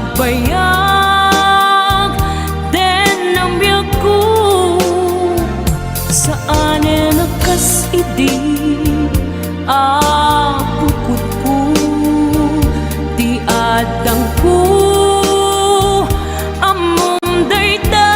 agbayag den ang biyak ko saan nakas idi apukot ko di adang ko among dayta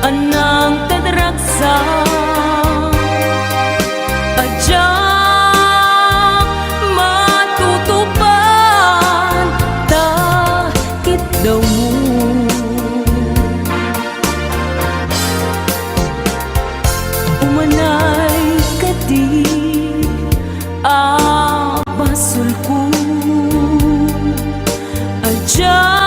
anang tadragsa adyak matutupan takit daw mo umanay kadi abasul ko adyak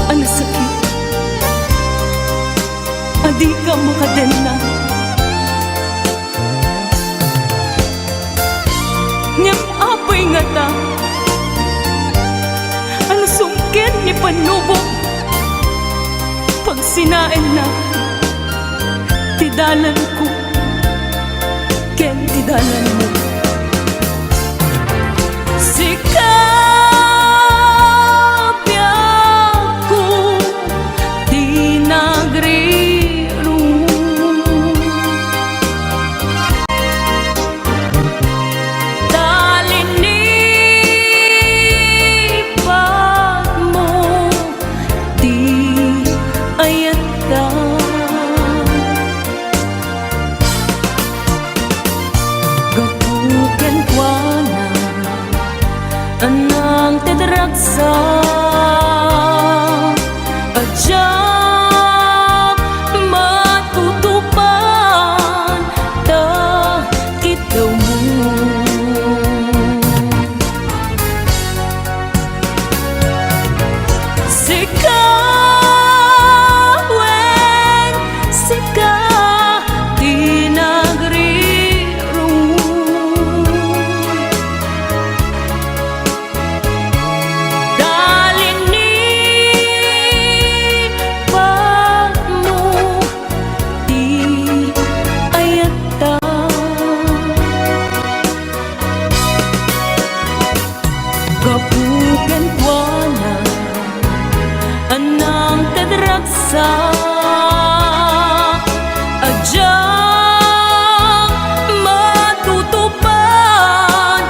ang sakit adi ka makadena ngem apay nga ta ang sungkit ni panubo pag sinain na tidalan ko ken tidalan mo sika anang tadragsa adyak matutupan takit daw mo sika wen sika kapugan ko na anang tadragsa adyak matutupan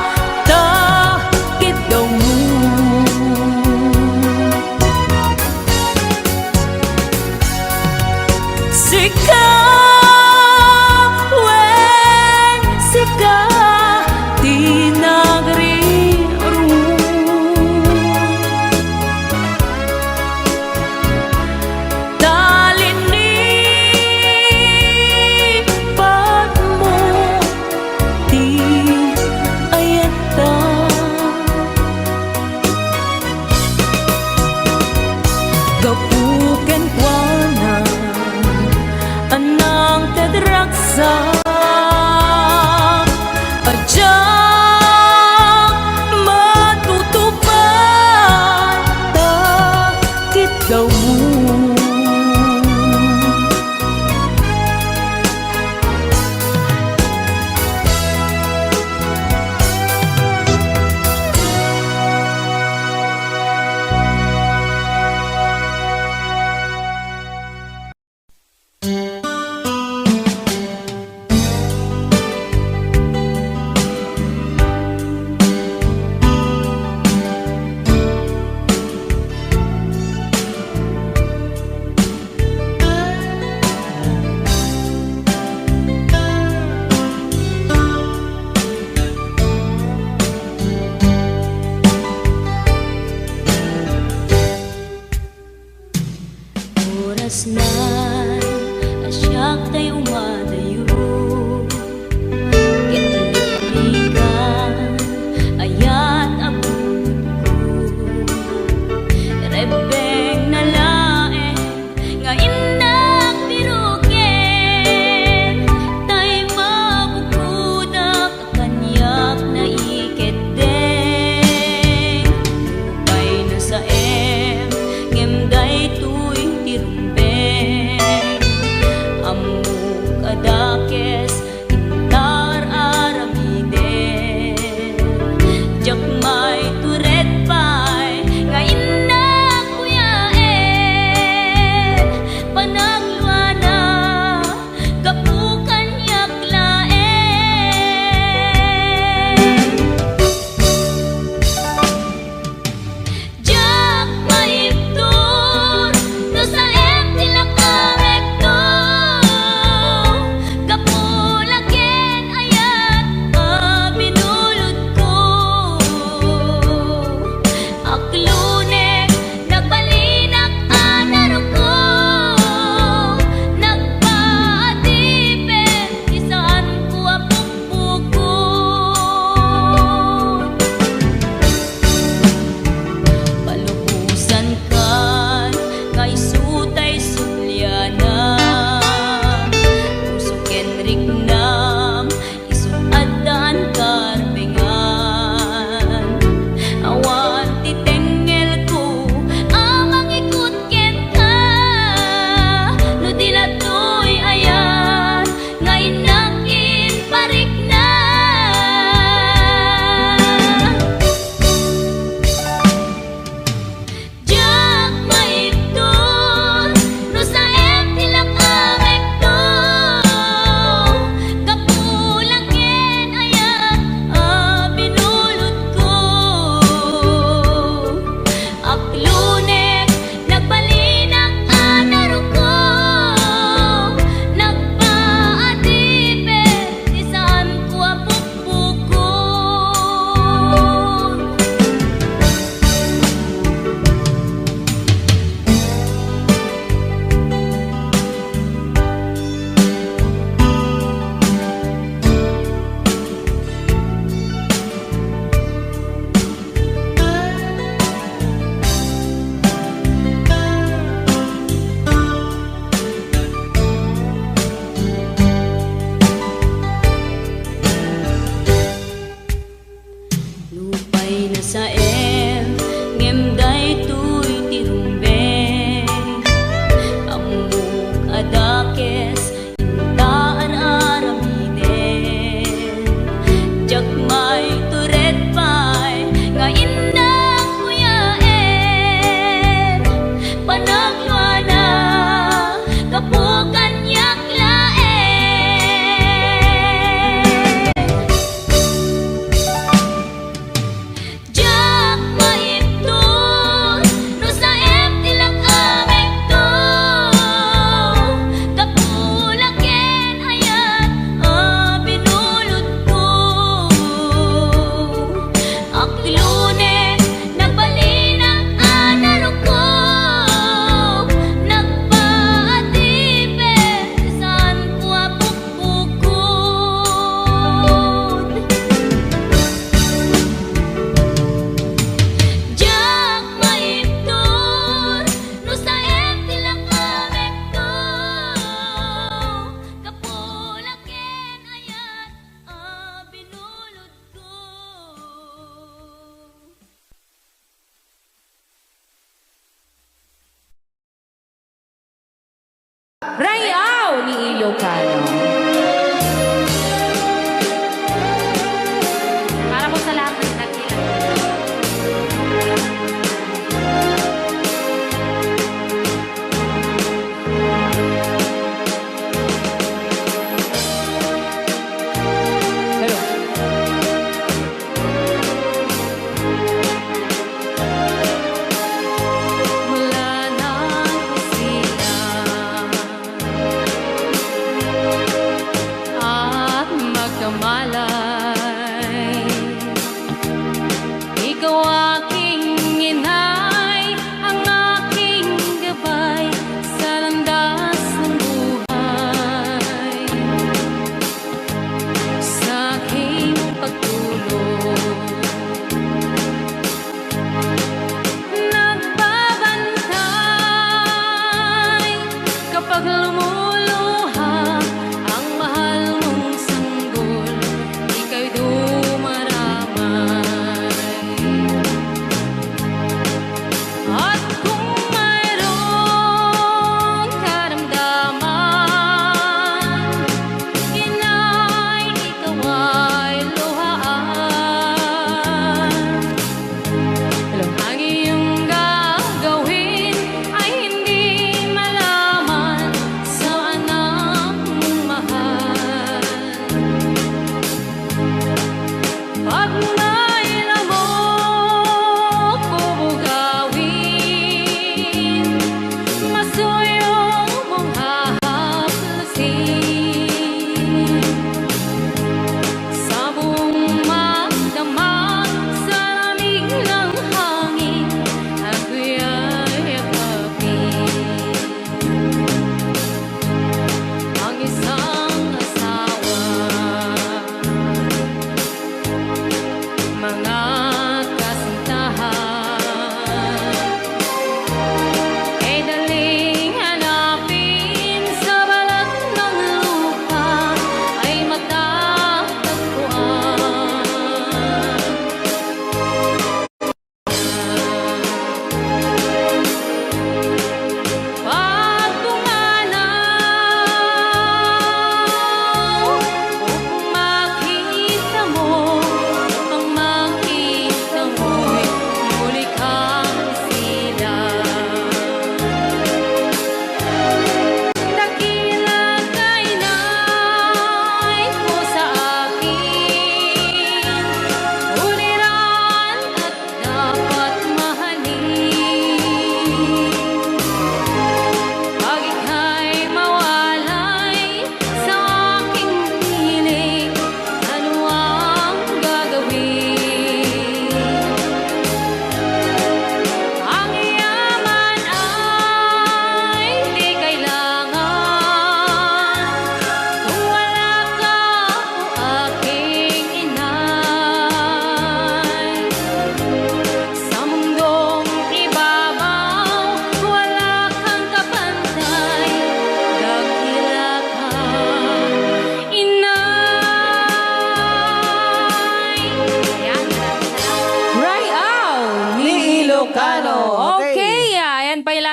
takit daw mo sika wen sika tinagri kasnan asyak tay umadayo kitlikan ayat abud ko rebeng na lae nga indak biruken tay mabukudak kanyak na iketdeng lupay na sa em ngem day tuy tirumben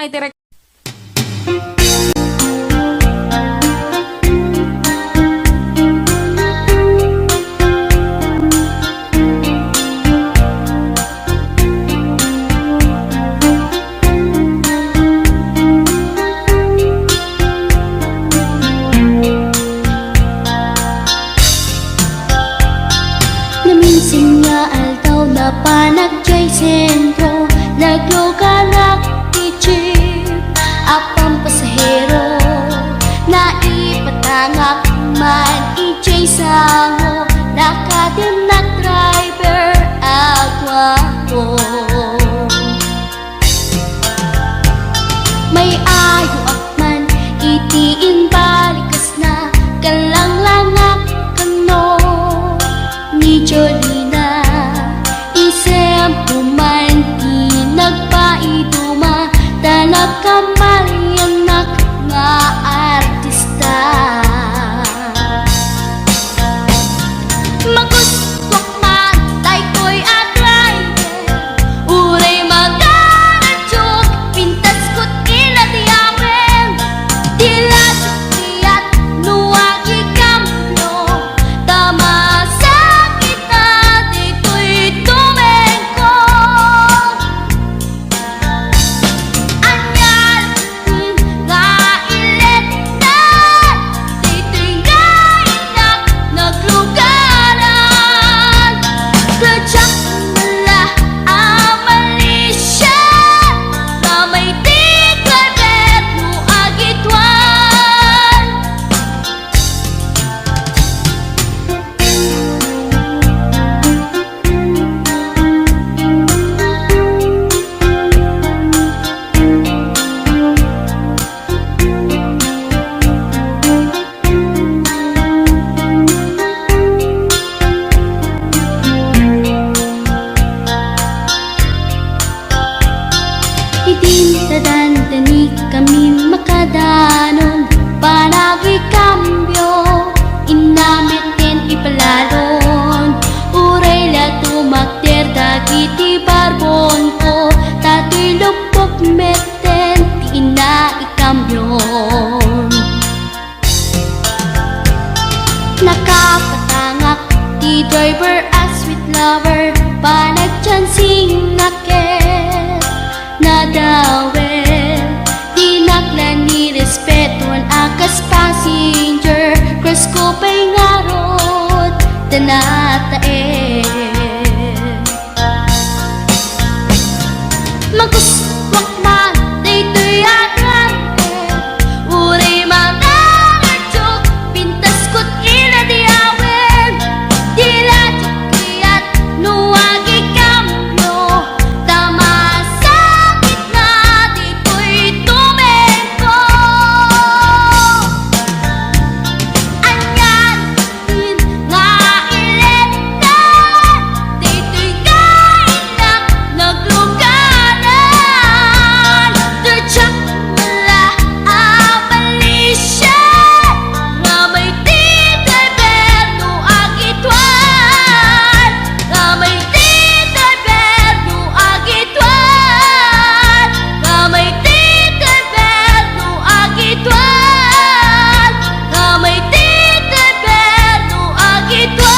lang iti Naminsan nga aldaw na panagjay sentro, nagluganak ti jeep apang pasahero, naipatangak man ijay sango, nakadim na driver agwapo. May ayo akman itiin balikas na kalanglangak kano ni Jolina, isem pumanti nagpaiduma, talag kamalianak nga artista. Magustok man daytoy at rider, uray magaradyog, pintas ko't iladiawen, dilat kiyat nuwag ikamlo, tama sa kita dito'y tumengko. Anyal nga ilet na, dito'y nainak naglugaran, tadyak nala amalisya, na may tiklabet mo agitwan. Idintadandani kami makadanon, panagi kambyo, inamitin ipalalon, uray la tumakder dagiti barbon ko, tato'y lupok meten ti ina ikambyon. Nakapatangak ti driver as sweet lover, panagchansing naket nadawel, dinaklan ni respeton akas passenger, cross ko pa'y ngarot tanatae. Maguswak man daytoy agrante, uray magaradyog, pintas ko't iladiawen, diladyak kiyat nuwag ikamlo, tama sa gitna dito'y tumengko. Anyan nga ilet na, dito'y kainak naglugaran, tadyak nala amalisya, nga may titreber no agitwan, nga may titreber no agitwan, nga may titreber no agitwan, nga may titreber no agitwan.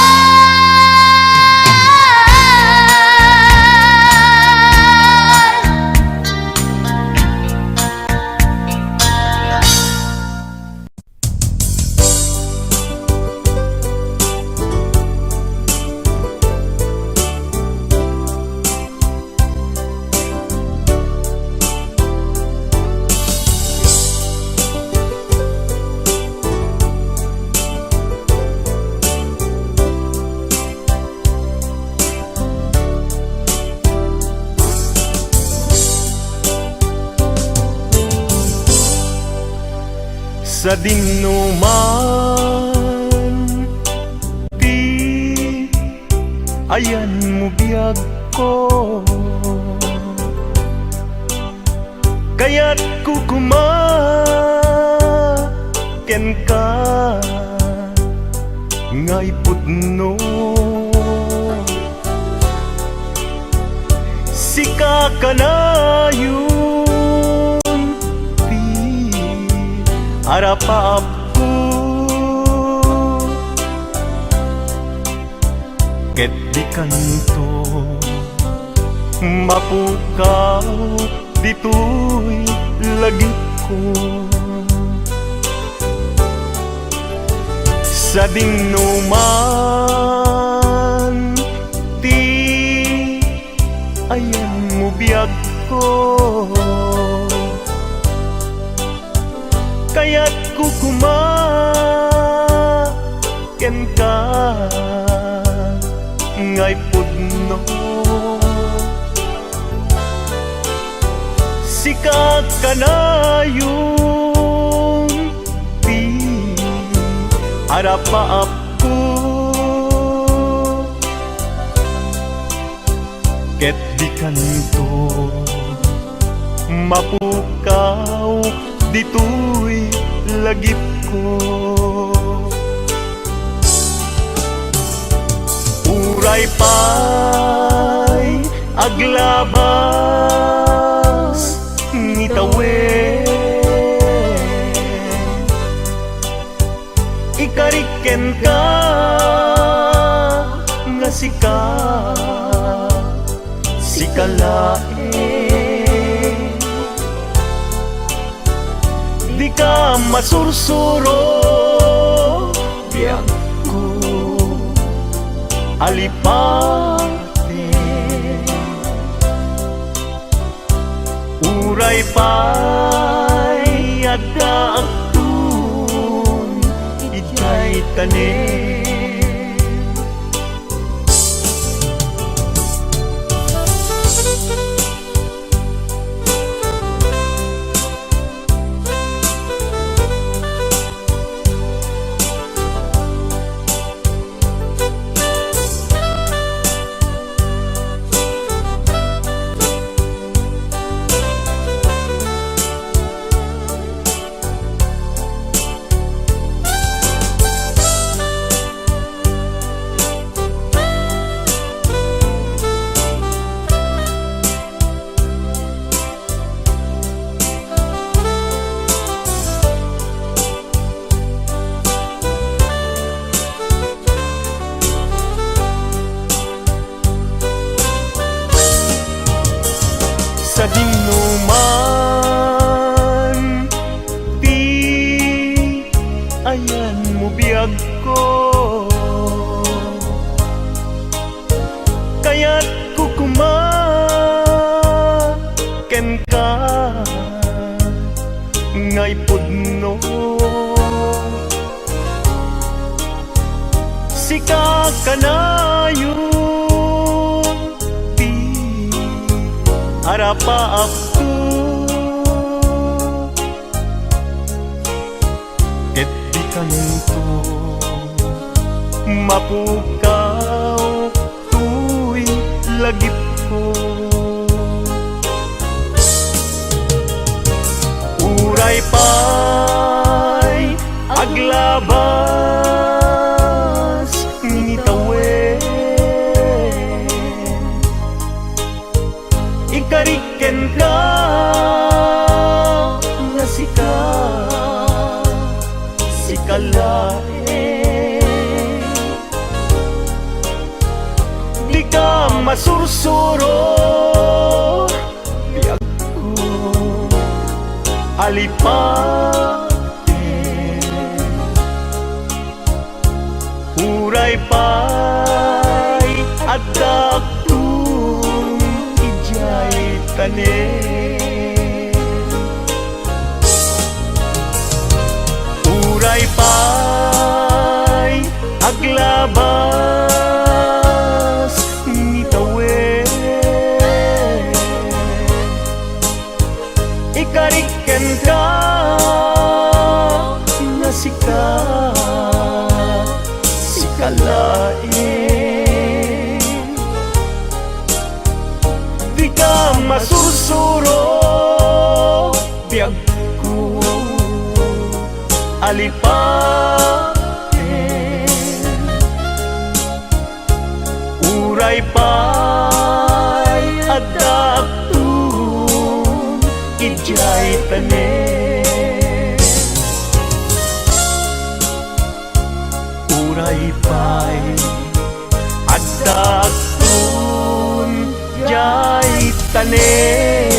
Sa dinuman di ayan mo biyag ko, kaya't kukumaken ka ngay putno. Sika ka na yun Arapaap ko ket di kanto mapukaw dito'y lagip ko sa dingnuman ti ayan mo biyag ko kaya't kukumaken ka ngay pudno sikak kanayong ti arapaap ko ket di kanto mapukaw dito'y lagip ko uray pa'y aglabas ngitawe ikariken ka nga sikalae di ka masursuro biyak ko alipate uray pa'y adaagtun ijay tanin sa dingnuman ti ayan mo biyag ko kaya't kukumaken ka ngay pudno sikak kanayong arapaap ko ket di kanto mapukaw tuy lagip ko uray pa'y aglabas ngitawe ikariken ka nga sikalae di ka masursuro biyak ko alipate uray pa'y adagtun ijay tanin uray pa'y aglabas ngitawe ikariken ka nga sikalae di ka masursuro biyak ko alipate uray pa'y adagtun ijay tanin pay at dakton jay tanen.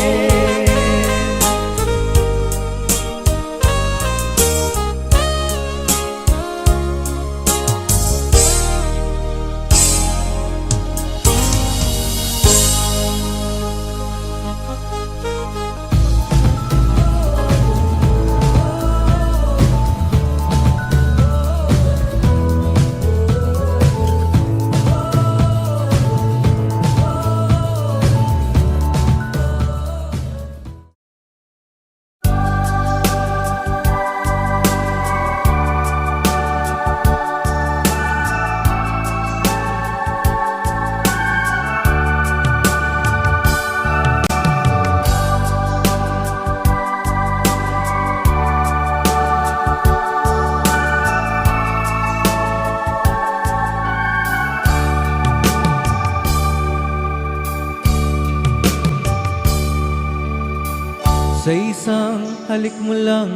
Sa isang halik mo lang,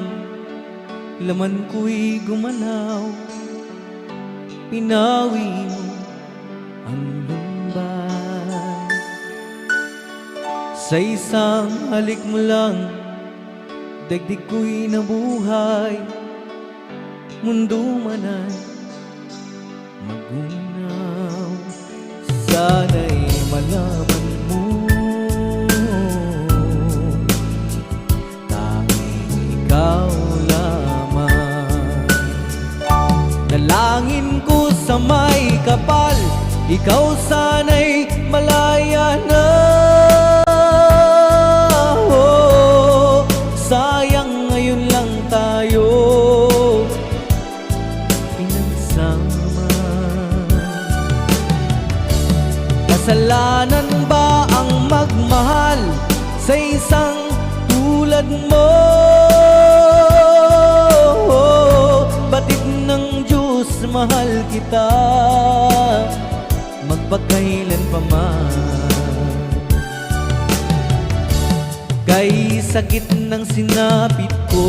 laman ko'y gumalaw. Pinawi mo ang lumbay. Sa isang halik mo lang, daigdig ko'y nabuhay. Mundo man ay magunaw. Sana'y malaman mo, ikaw lamang. Dalangin ko sa may kapal, ikaw sana'y malaya na. Oh, sayang ngayon lang tayo pinagsama. Kasalanan ba ang magmahal sa isang tulad mo? Batid ng Diyos, mahal kita magpakailan pa man. Kay sakit ng sinapit ko,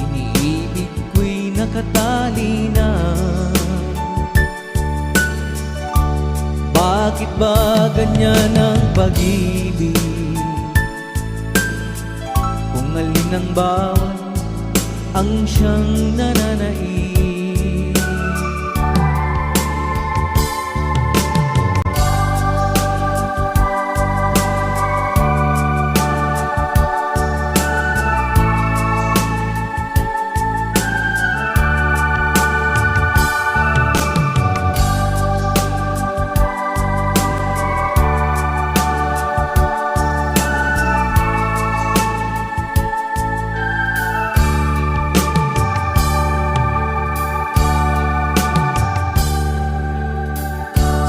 iniibig ko'y nakatali na. Bakit ba ganyan ang pag-ibig? Kung alin ang bawat ang siyang nananaig.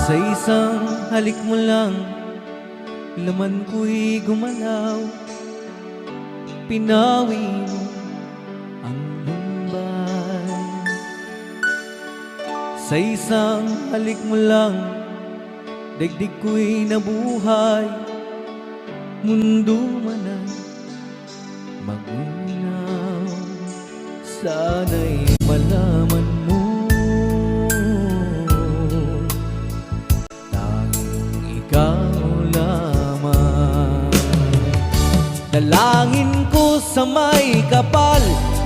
Sa isang halik mo lang, laman ko'y gumalaw. Pinawi mo ang lumbay. Sa isang halik mo lang, daigdig ko'y nabuhay. Mundo man ay magunaw. Sana'y malaman mo, ikaw lamang. Dalangin ko sa may kapal,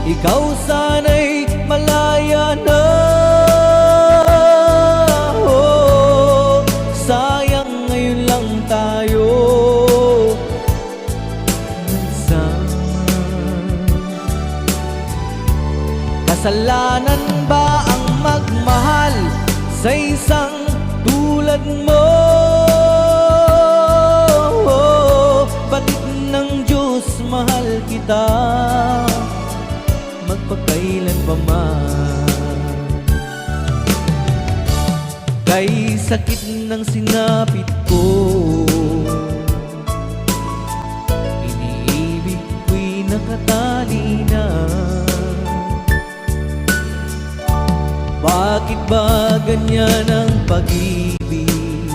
ikaw sana'y malaya na. Oh, sayang ngayon lang tayo nagsama. Kasalanan ba ang magmahal sa isang tulad mo? Batid ng Diyos, mahal kita magpakailan pa man. Kay sakit ng sinapit ko, iniibig ko'y nakatali na. Bakit ba ganyan ang pag-ibig?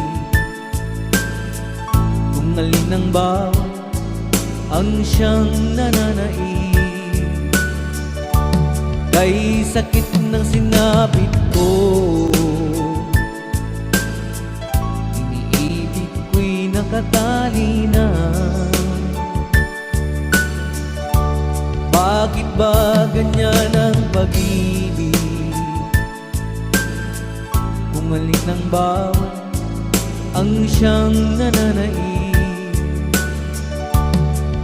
Kung alin ang bawat ang siyang nananaig. Kay sakit ng sinapit ko, iniibig ko'y nakatali na. Bakit ba ganyan ang pag-ibig? Kung alin ng bawat ang siyang nananaig.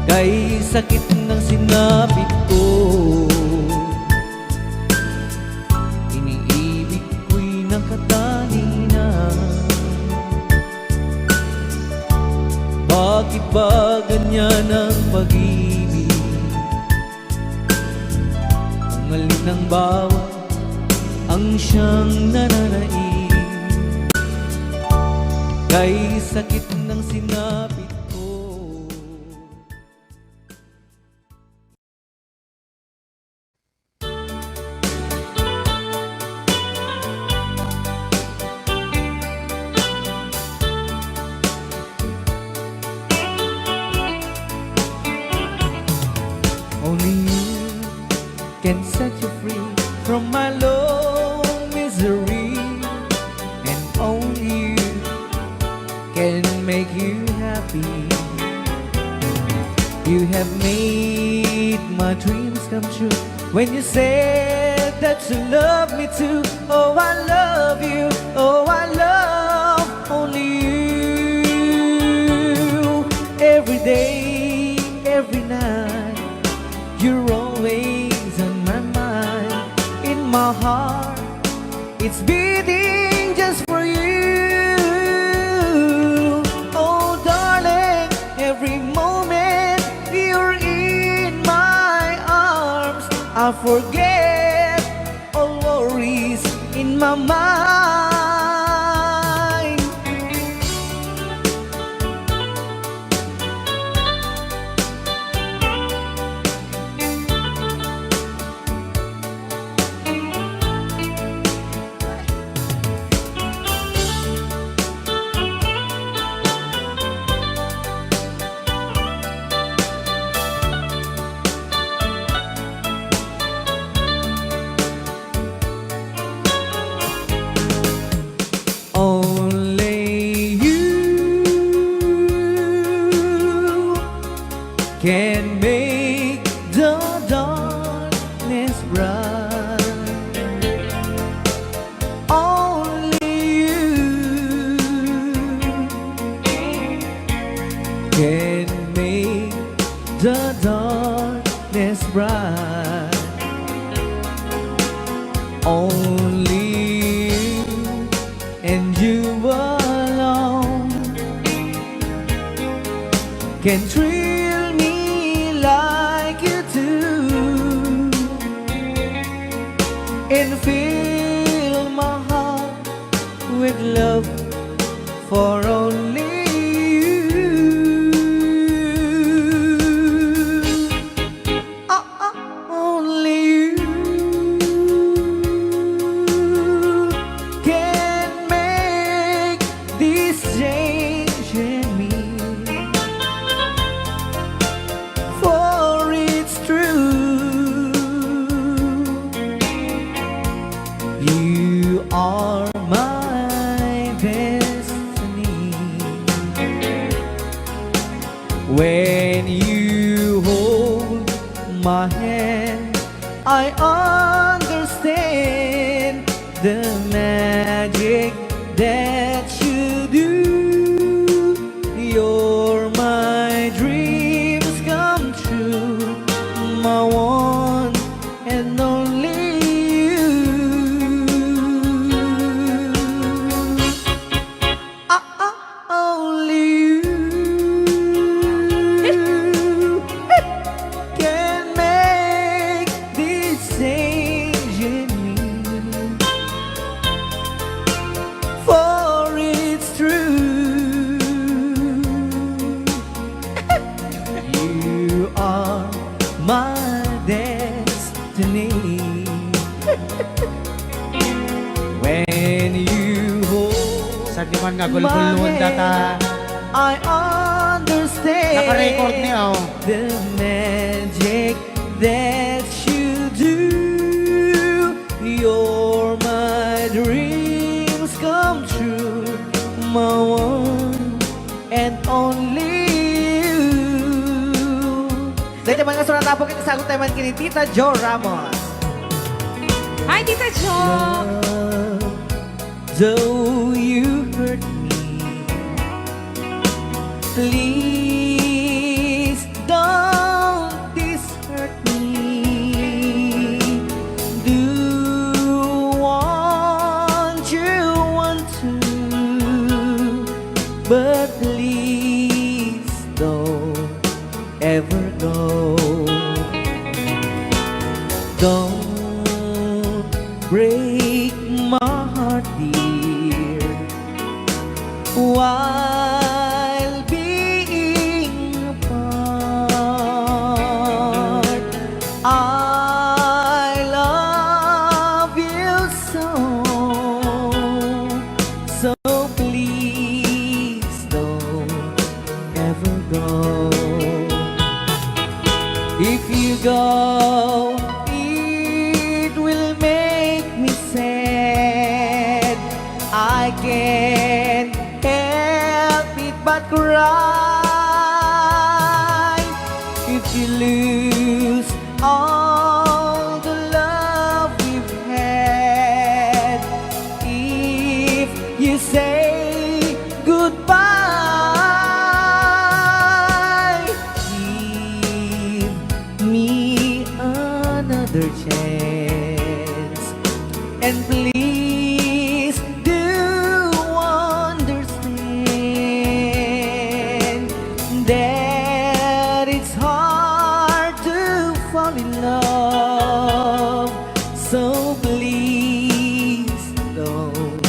Kay sakit ng sinapit ko, iniibig ko'y nakatali na. Bakit ba ganyan ang pag-ibig? Kung alin ng bawat ang siyang nananaig. Kay sakit ng sinapit ko. Only you can set you free from my low misery, and only you can make you happy. You have made my dreams come true when you said that you love me too. Oh, I love you. Oh, I love only you. Every day, every night, you're always on my mind. In my heart, it's beating just for you. Oh, darling, every moment you're in my arms, I forget all worries in my mind. Only you can make the darkness bright. Only you can make the darkness bright. Only you and you alone can thrill me like you do, and fill my heart with love for only you. Only you can make this change in me, for it's true. You are my destiny. When you hold my hand, I understand the magic that you do. You're my dreams come true, my one and only you. Only you can make this change in me, for it's true. You are my destiny. When you hold Sa di man nga gulgulon data I understand naka-record niya oh. the magic that you do. and only you. Dahil naman nga surata po kita sagot tayo man kini Tita Jo Ramos. Hi, Tita Jo! Though you hurt me, please don't hurt me. Do want to, but please don't ever go. Don't break my heart, dear, while being apart. I love you so, so please don't ever go. If you go, it will make me sad. I can't help it but cry. If you lose all the love we've had, if you say goodbye, give me another chance, and please do understand that it's hard to fall in love. So please don't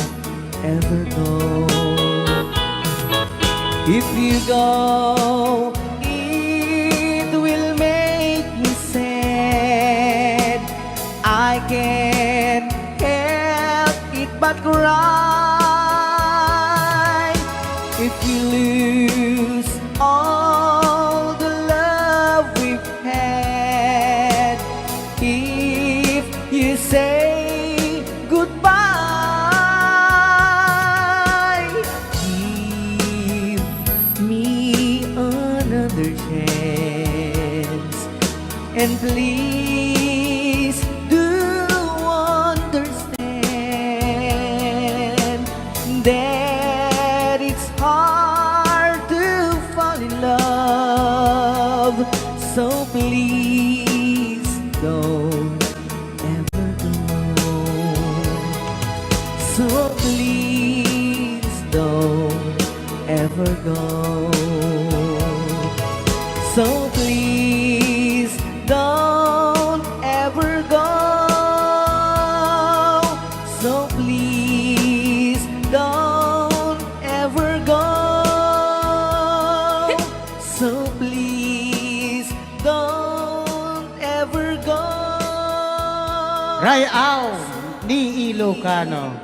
ever go. If you go, it will make me sad. I can't help it but cry. If you lose all the love we've had, if you say goodbye, give me another chance, and please do understand that it's hard to fall in love. So please don't ever go. So please don't ever go. So please don't ever go. So please don't ever go. So please don't ever go. Rayaw ni Ilocano.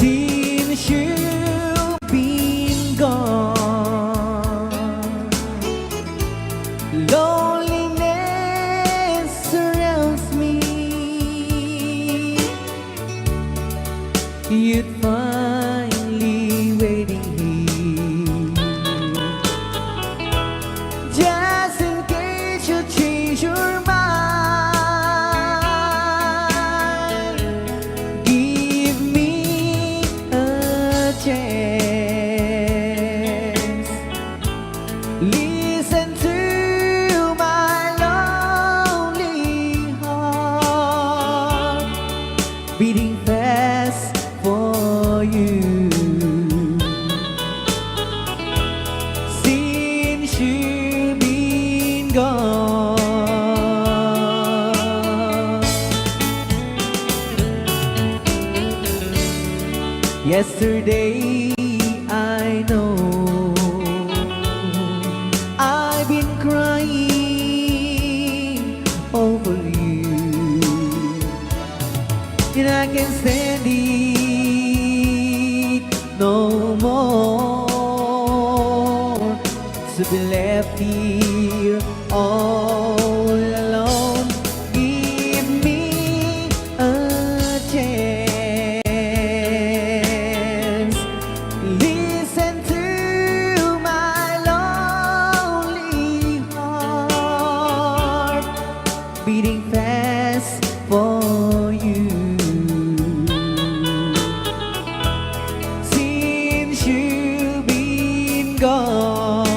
Since you've been gone, loneliness surrounds me. You'd finally waiting here, just in case you change your mind. Give me a chance. Listen to my lonely heart, beating fast for you. Since you've been gone, yesterday I know I've been crying over you, and I can't stand it no more to be left here all beating fast for you. Since you've been gone,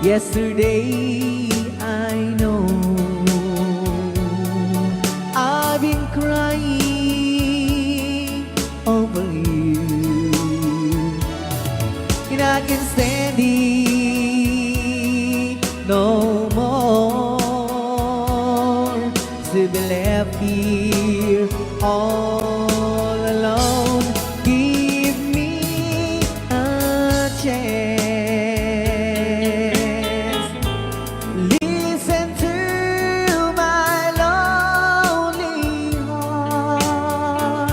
yesterday I know I've been crying over you, and I can stand it no more to be left here all alone. Give me a chance. Listen to my lonely heart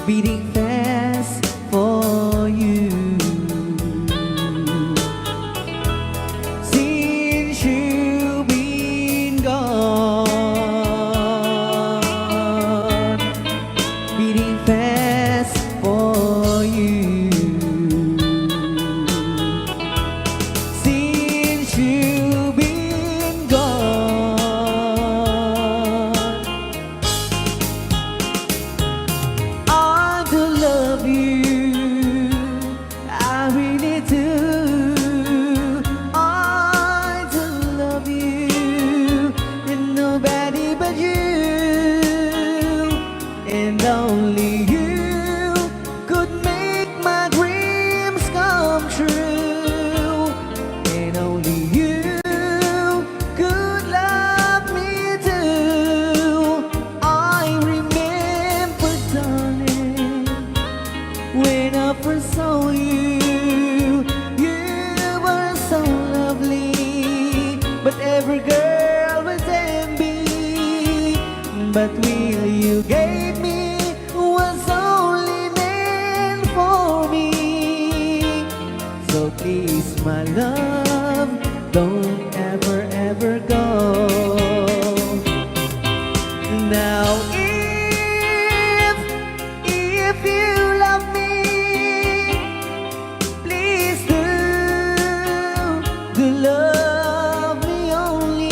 beating fast for you. Since you've been gone, beating fast for you. Since you've been gone, I do love you, I really do. I do love you, and nobody but you, and only you could make my dreams come true, and only you could love me too. I remember, darling, when I first saw you, you were so lovely, but every girl was envy. But will you gave me was only meant for me. So please, my love, don't ever, ever go. Now if you love me, please do love me only.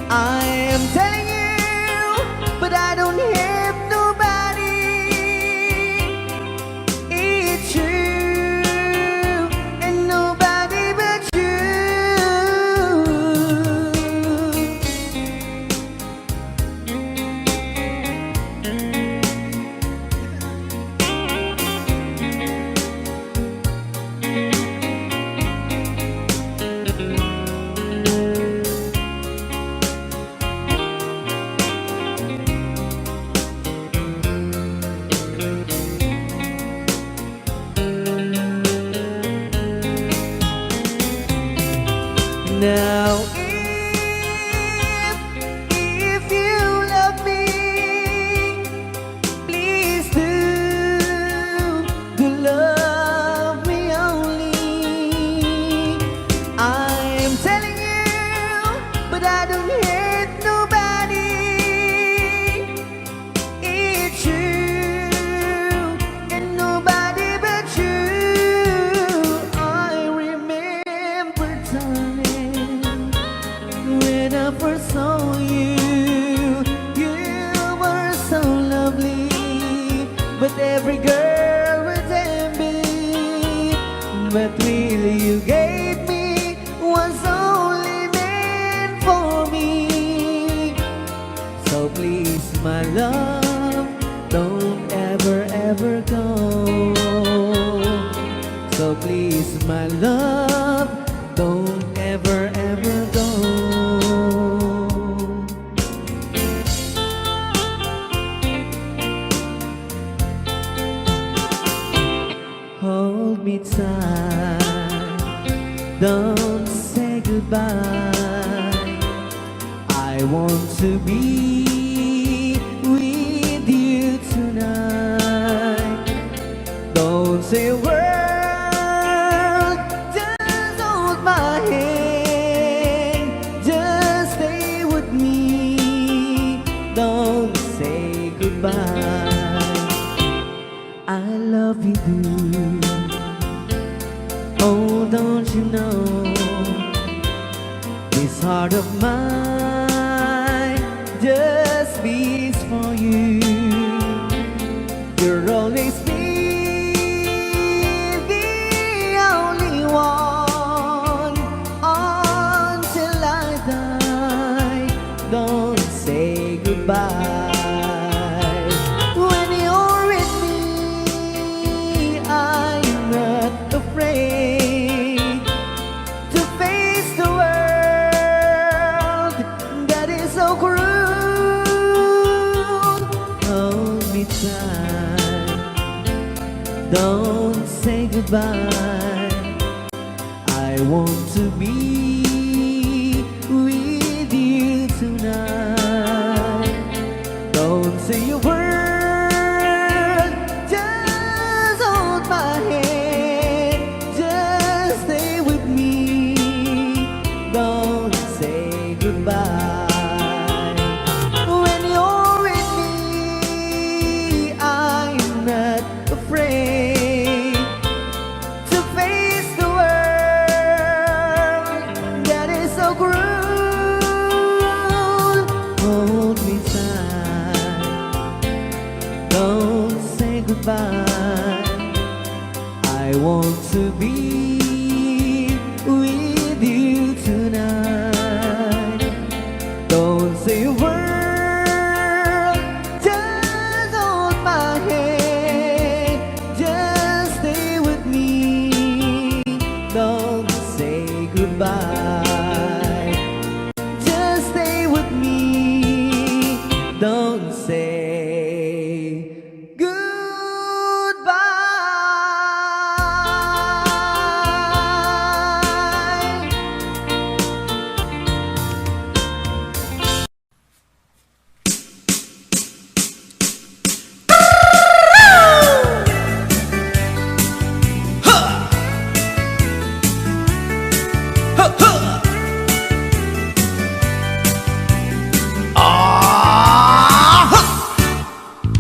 I am telling you, but I don't have nobody. It's you and nobody but you. Now if you love me, please do love me only. I'm telling you, but I don't hate nobody. It's you and nobody but you. I remember, darling, when I first saw you, you were so lovely, but every girl was envy. But really you gave me was only meant for me. So please, my love, don't ever, ever go. So please, my love, don't ever, ever go. Hold me tight, don't say goodbye. I want to be with you tonight. Don't say a word, just hold my hand, just stay with me. Don't say goodbye. I love you, you know, this heart of mine just beats for you. You'll always be the only one until I die. Don't say goodbye. When you're with me, I'm not afraid to face the world that is so cruel. Hold me tight, don't say goodbye. I want to be with you tonight. Don't say a word, just hold my hand, just stay with me. Don't say goodbye. When you're with me, I'm not afraid to face the world that is so cruel. Hold me tight, don't say goodbye. I want to be with you tonight. Don't say a word, just hold my hand, just stay with me. Don't say goodbye, just stay with me. Don't say goodbye.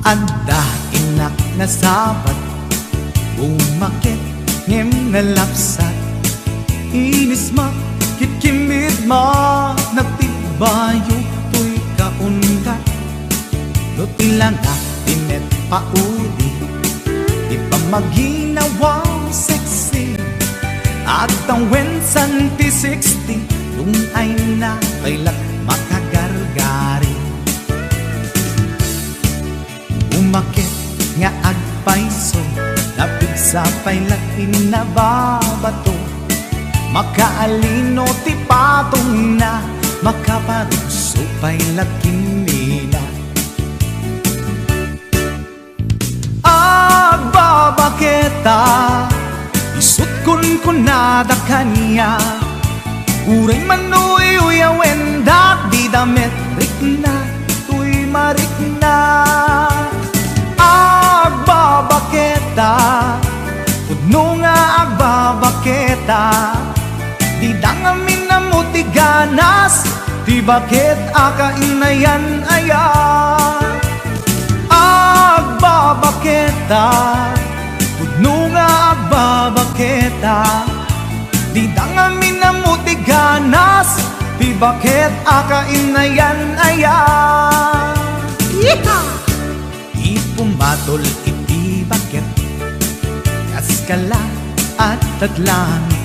Anda inak na sabat, umakit ngem na lapsat. Inis ma, kitkimid ma, nagtibayo tuy kaundat. Lutilang na tinet paudi, di pa maginawang sexy. At ang wensan P60, yung ay na kailat makagargari. Umakit nga agpaiso, napig sa pailat inababato. Makaalino ti patong na, makaparuso pailat kinila. Agbabaketa, isut kun kunada kanya. Uray manuy uyawenda, di damit rikna, tuy marikna. Agbabaketa, pudno nga agbabaketa. Di dangamin na mutiganas, di bakit akainayan aya. Agbabaketa, pudno nga agbabaketa. Di dangamin na mutiganas, di bakit akainayan aya. Yeehaw! Ipumatol iti bakit, kaskala at taglangit.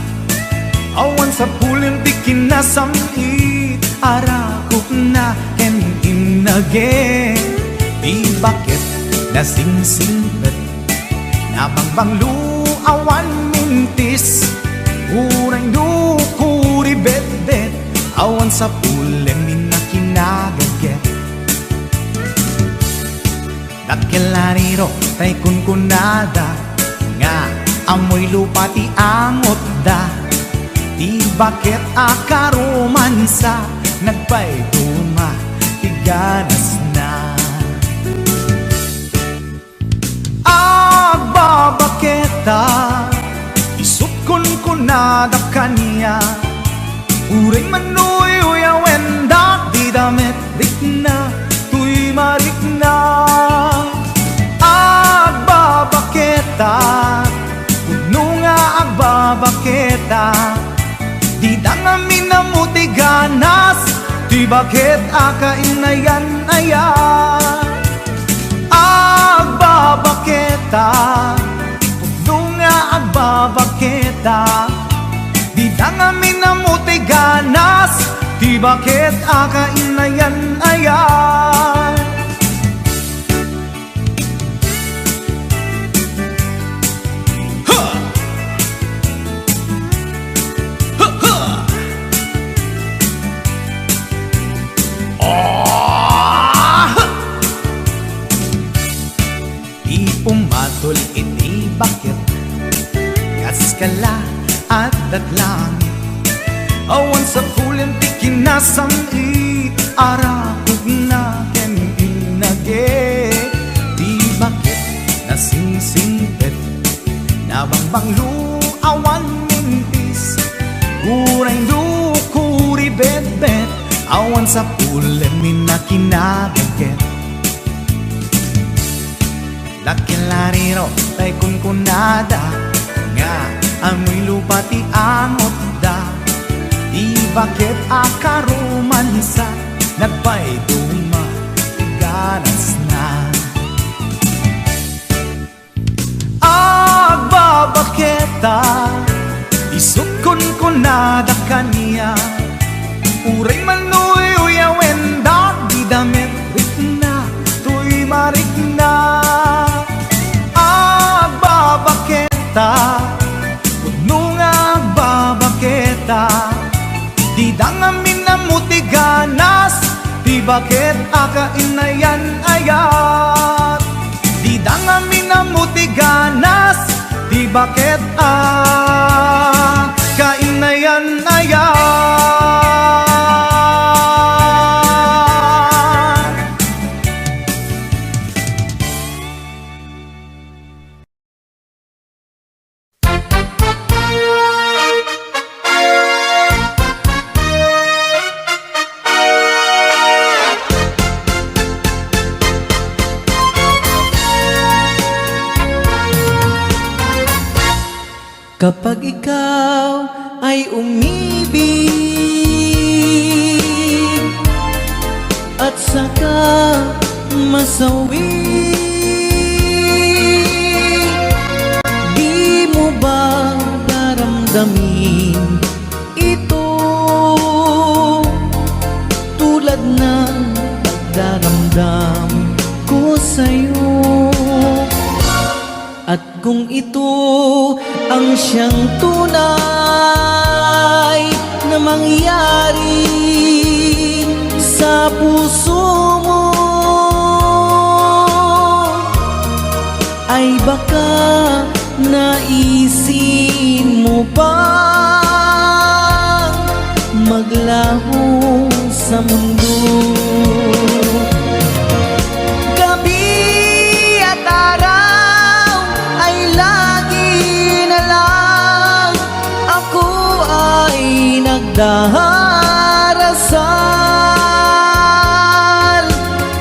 Awan sa pulim di kinasamit, arakok na ken inage. Di bakit nasingsingpet, nabangbanglu awan mintis. Urang dukuri bet-bet, awan sa pulim minakinagaget. Dakilariro tay kunkunada, nga amoy lupa ti angot da. Di bakit akaromansa, nagpayduma ti ganas na. Agbabaketa, isut kun kunada kanya. Uray manuy uyawenda, di damit rikna, tuy marikna. Agbabaketa, pudno nga agbabaketa. di bakit akainayan-ayan. Agbabaketa, pagdunga agbabaketa, di dangamin na mo'y ganas, di bakit akainayan-ayan. Pumatol iti bakit kaskala at daglangit, awan sa kulim ti kinasam i arakog na ken inage. Di bakit nasingsingpet nabangbang luawan mintis, kuray dukuri bet-bet, awan sa kulim minakinabagket. Lakilariro tay kunkunada nga amoy lupa ti angot da, di bakit akarumansa nagpay duma ganas na. Agbabaketa isut kunkunada kaniya, uray manuy uyawenda di damit rikna tuy marikna. Pudno nga agbabaketa, di dangamin na mo'y ganas, di bakit akainayan-ayat. Di dangamin na mo'y ganas, di bakit akainayan-ayat. Kapag ikaw ay umibig at saka masawi, di mo ba daramdamin ito tulad ng pagdaramdam ko sa'yo? At kung ito ang siyang tunay na mangyari sa puso mo, ay baka naisin mo bang maglaho sa mundo? Nagdarasal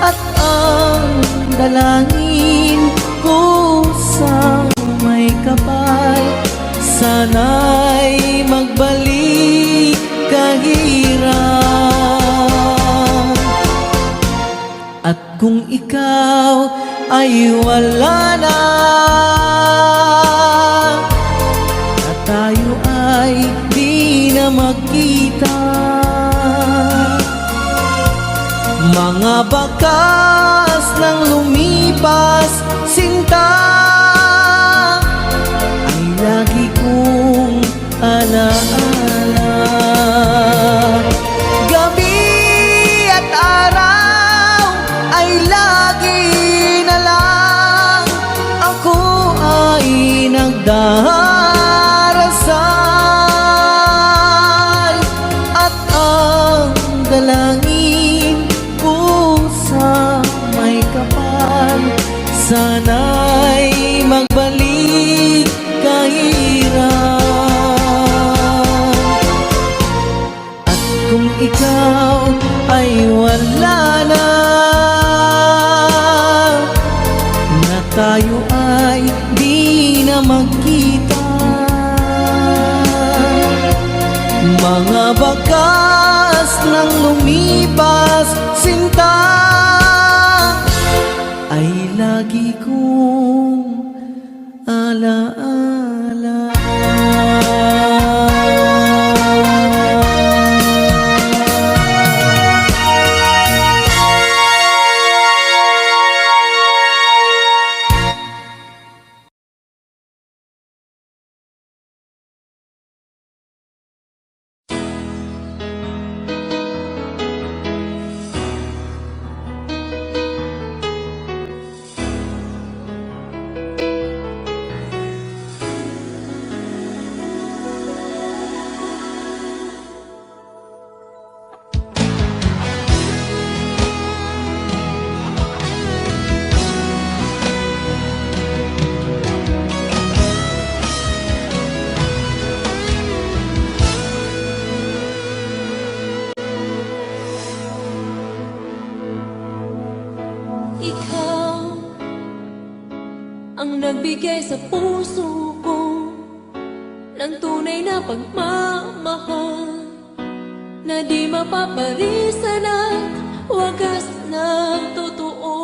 at ang dalangin ko sa may kapal, sana'y magbalik kahirap. At kung ikaw ay wala na, at tayo ay di na magkita, mga bakas ng lumipas sinta ay lagi kong alaala. Gabi at araw ay lagi na lang ako ay nagdarasal at ang dalangin ko sa may kapal, sana'y magbalik kahirap. At kung ikaw ay wala na, na tayo ay di na magkita, mga bakas ng lumipas alaala. Ikaw ang nagbigay sa puso ko ng tunay na pagmamahal na di mapaparisan at wagas na totoo.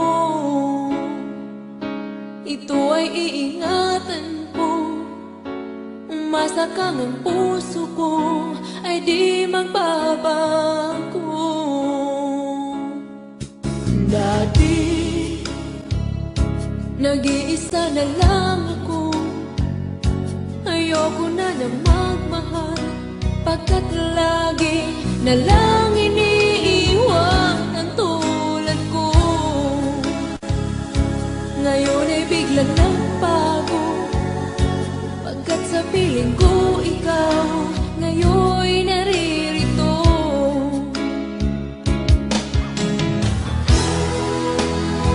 Ito ay iingatan ko, umasa kang ang puso ko ay di magbabago. Dati nag-iisa na lang ako, ayoko na magmahal, pagkat lagi na lang iniiwan ang tulad ko. Ngayon ay biglang nagbago, pagkat sa piling ko ikaw ngayon'y naririto.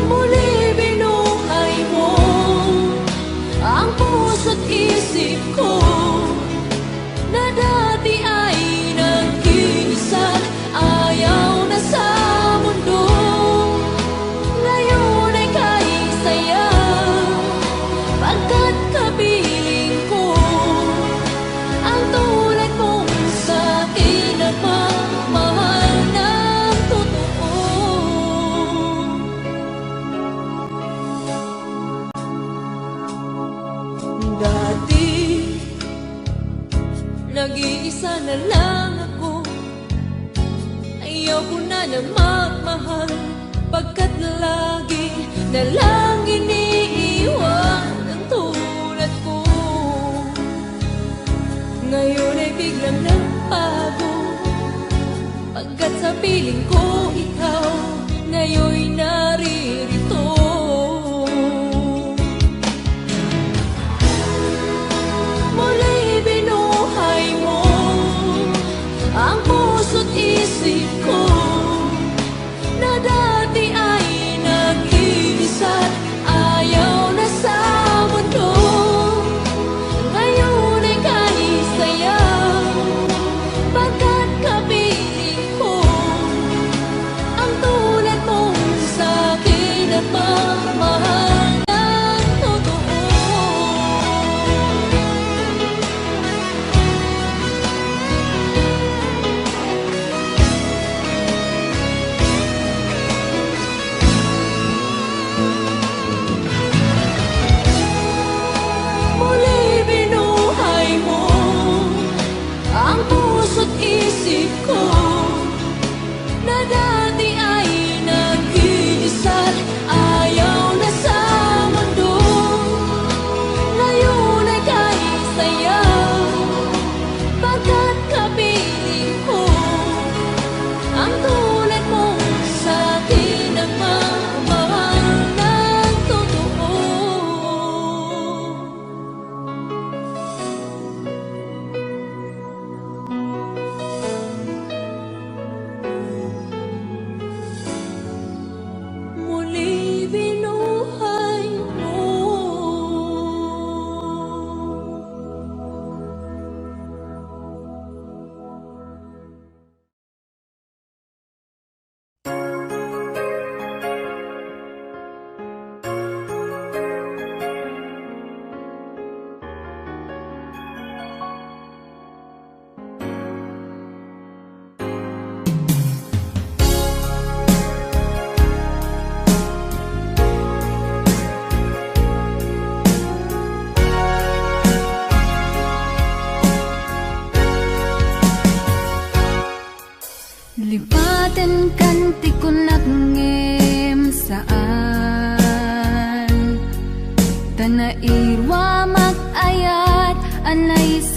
Muli binuhay mo ang puso't isip ko na dati ay nag-iisa, ayaw na sa mundo. Ngayon ay kahit saya, pagkat kapiling ko ang tulad mong sa'kin na pagmahal ng totoo. Dati nag-iisa na lang ako, ayaw ko na magmahal, pagkat lagi na lang iniiwan ang tulad ko. Ngayon ay biglang nagbago, pagkat sa piling ko ikaw ngayon'y naririto. Muli binuhay mo ang puso't isip ko na dati ay nag-iisa't ayaw na sa mundo. Ngayon ay kahit saya, pagkat kapiling ko ang tulad mong sa'kin at pagmahal ng totoo.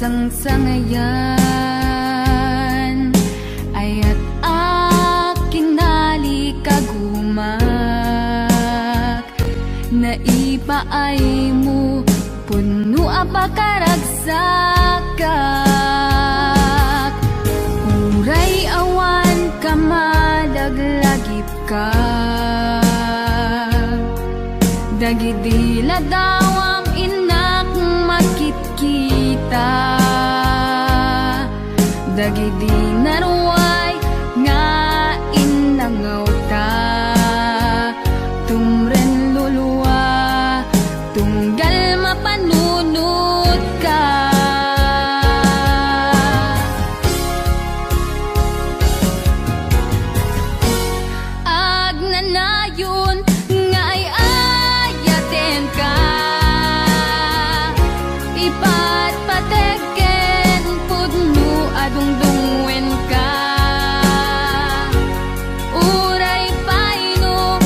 sang sangayan ayat akinali kagumak naipaay mo puno apakaragsakak uray awan ka madaglagip ka dagidila dawam inak makitkita dagidi naruay nga inangaw ta tumren luluwa tunggal mapanunod ka agnanayon nga ay ayaten ka ipatpateken pudno adungdungwen ka uray paino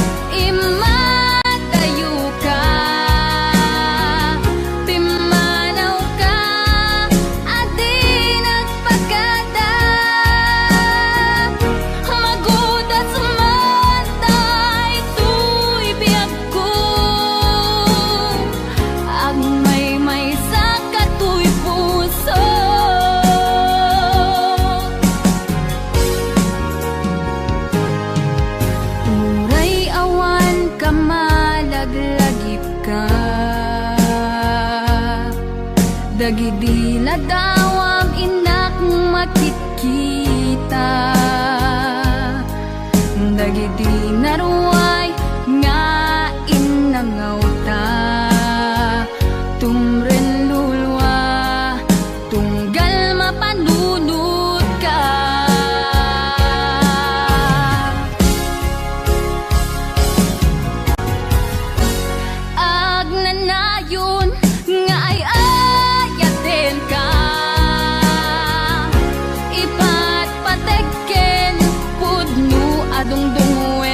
imatayo ka timanaw ka adi nagpagada magudas matay tuy biyag ko agmay sa katuy puso uray awan ka malaglagip ka dagidi ladawam inak makitkita dagidi naruay nga inangaw ta tumren lulwa tunggal mapanunod ka agnanayon nga ay ayaten ka ipatpateken pudno adungdungwen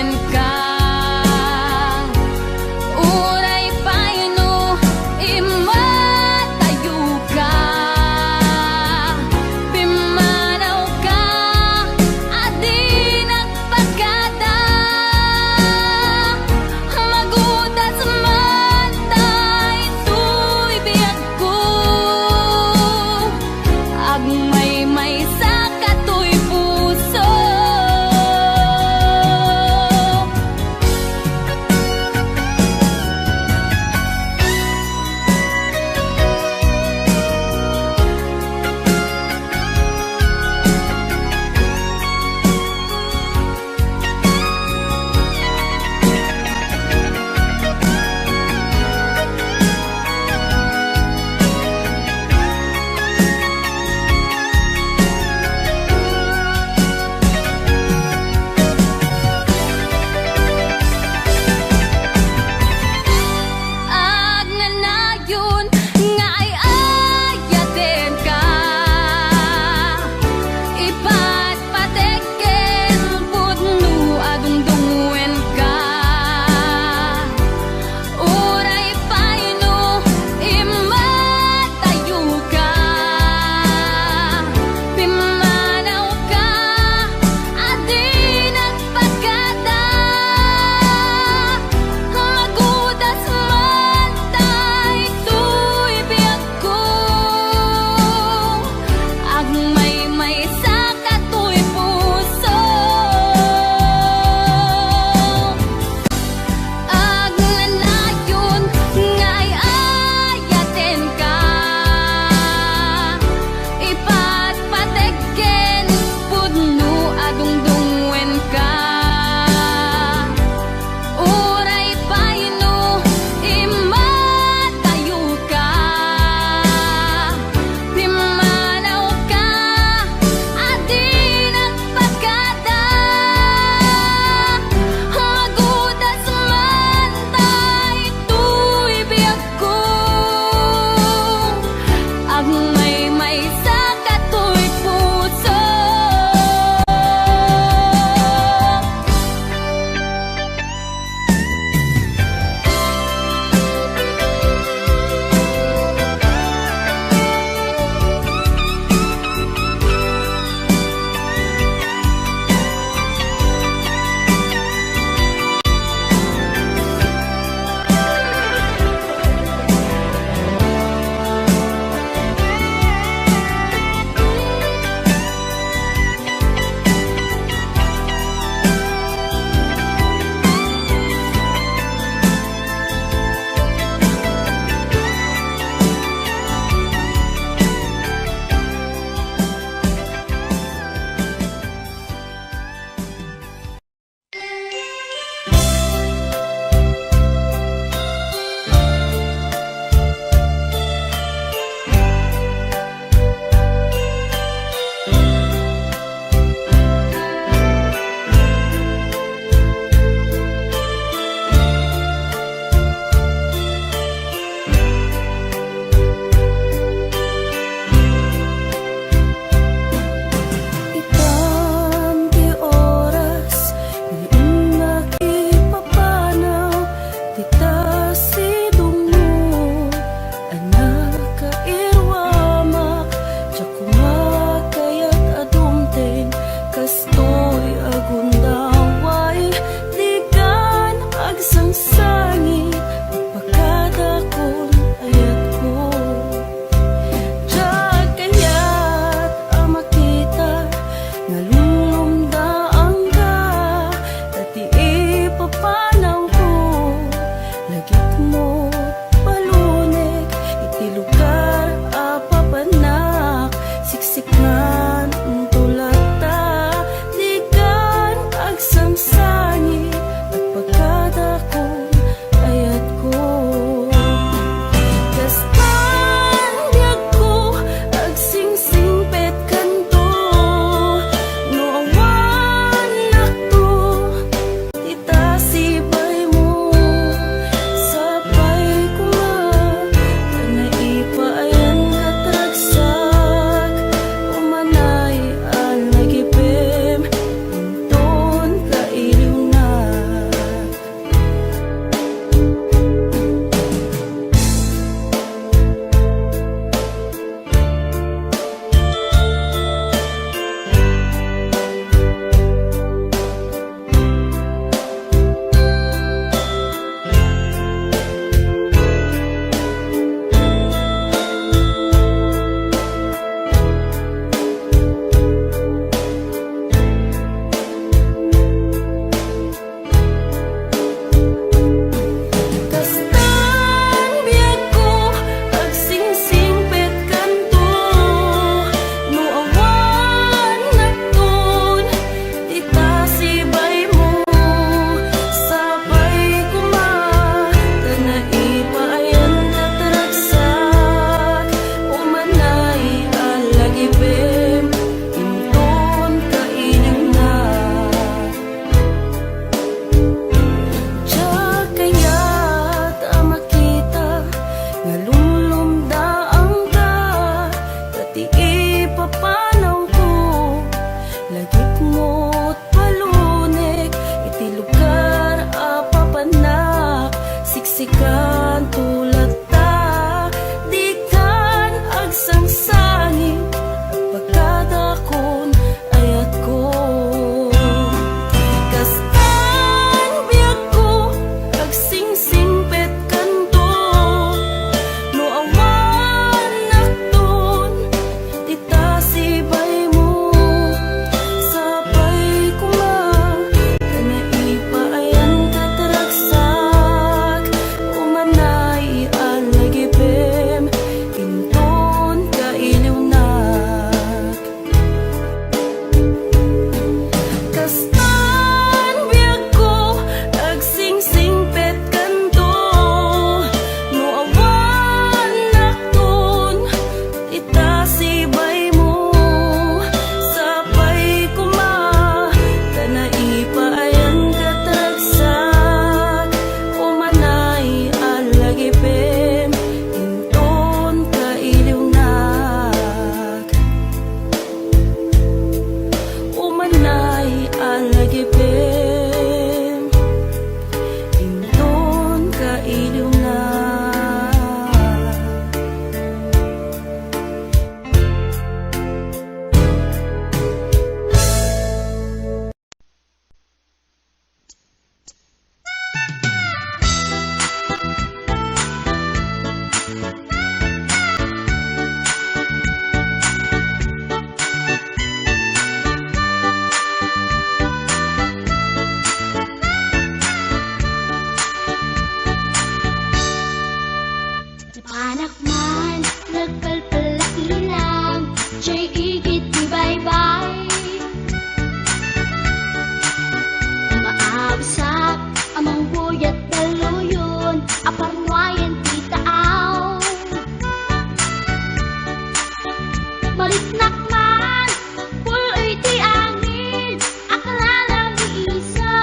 Ngunit nakman, puloy di angin, akala lang iisa.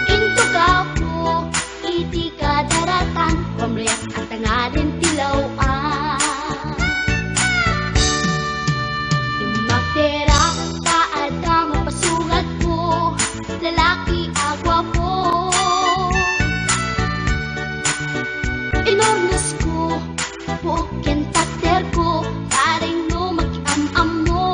Intugaw ko, iti ka daratan, pamriyak at tangarin tilawaan. Magterak ka at ang mapasugat ko, lalaki agwa po. Inornos ko, buok yan tater ko, paring no mag-am-am mo.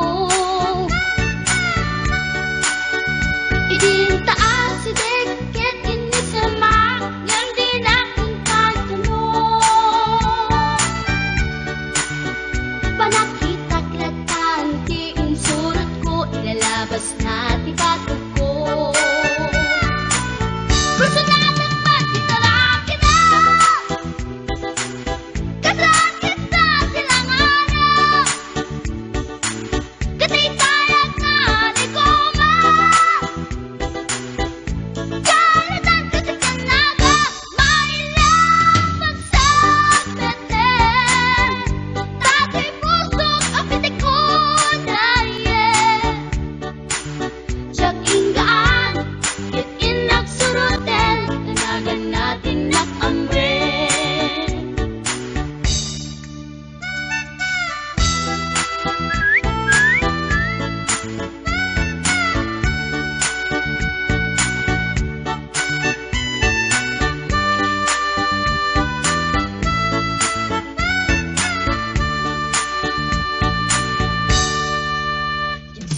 Idintaan si Deket, inisamak, yan din aking katanong. Panakita klatan, di insurat ko, ilalabas na di batog ko. Gusto na lang magkitarakit na, kasakit na silang hanap. Katitayag na di ko ma, kalatan kasi kanaga, mailang magsabeten. Tatay pusok ang pitik ko na Siyag inggaan, yun inagsurutin, tanagan natin nakamre.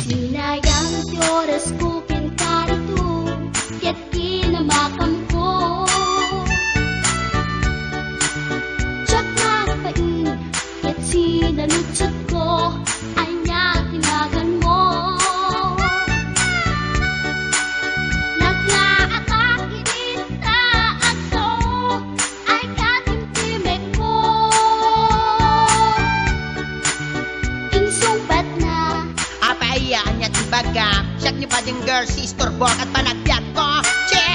Sinayang di oras ko pinkarito, kaya't kinamakam ko. Tsak nagpain, kaya't sinalutsot ko, ay niya tinagan mo. Naglaatake dita at so, ay katimtimek ko. Insumpat na, Apaiyaan niya tibaga, siyak ni Bading Girl, sister Borg at panagbiat ko. Che!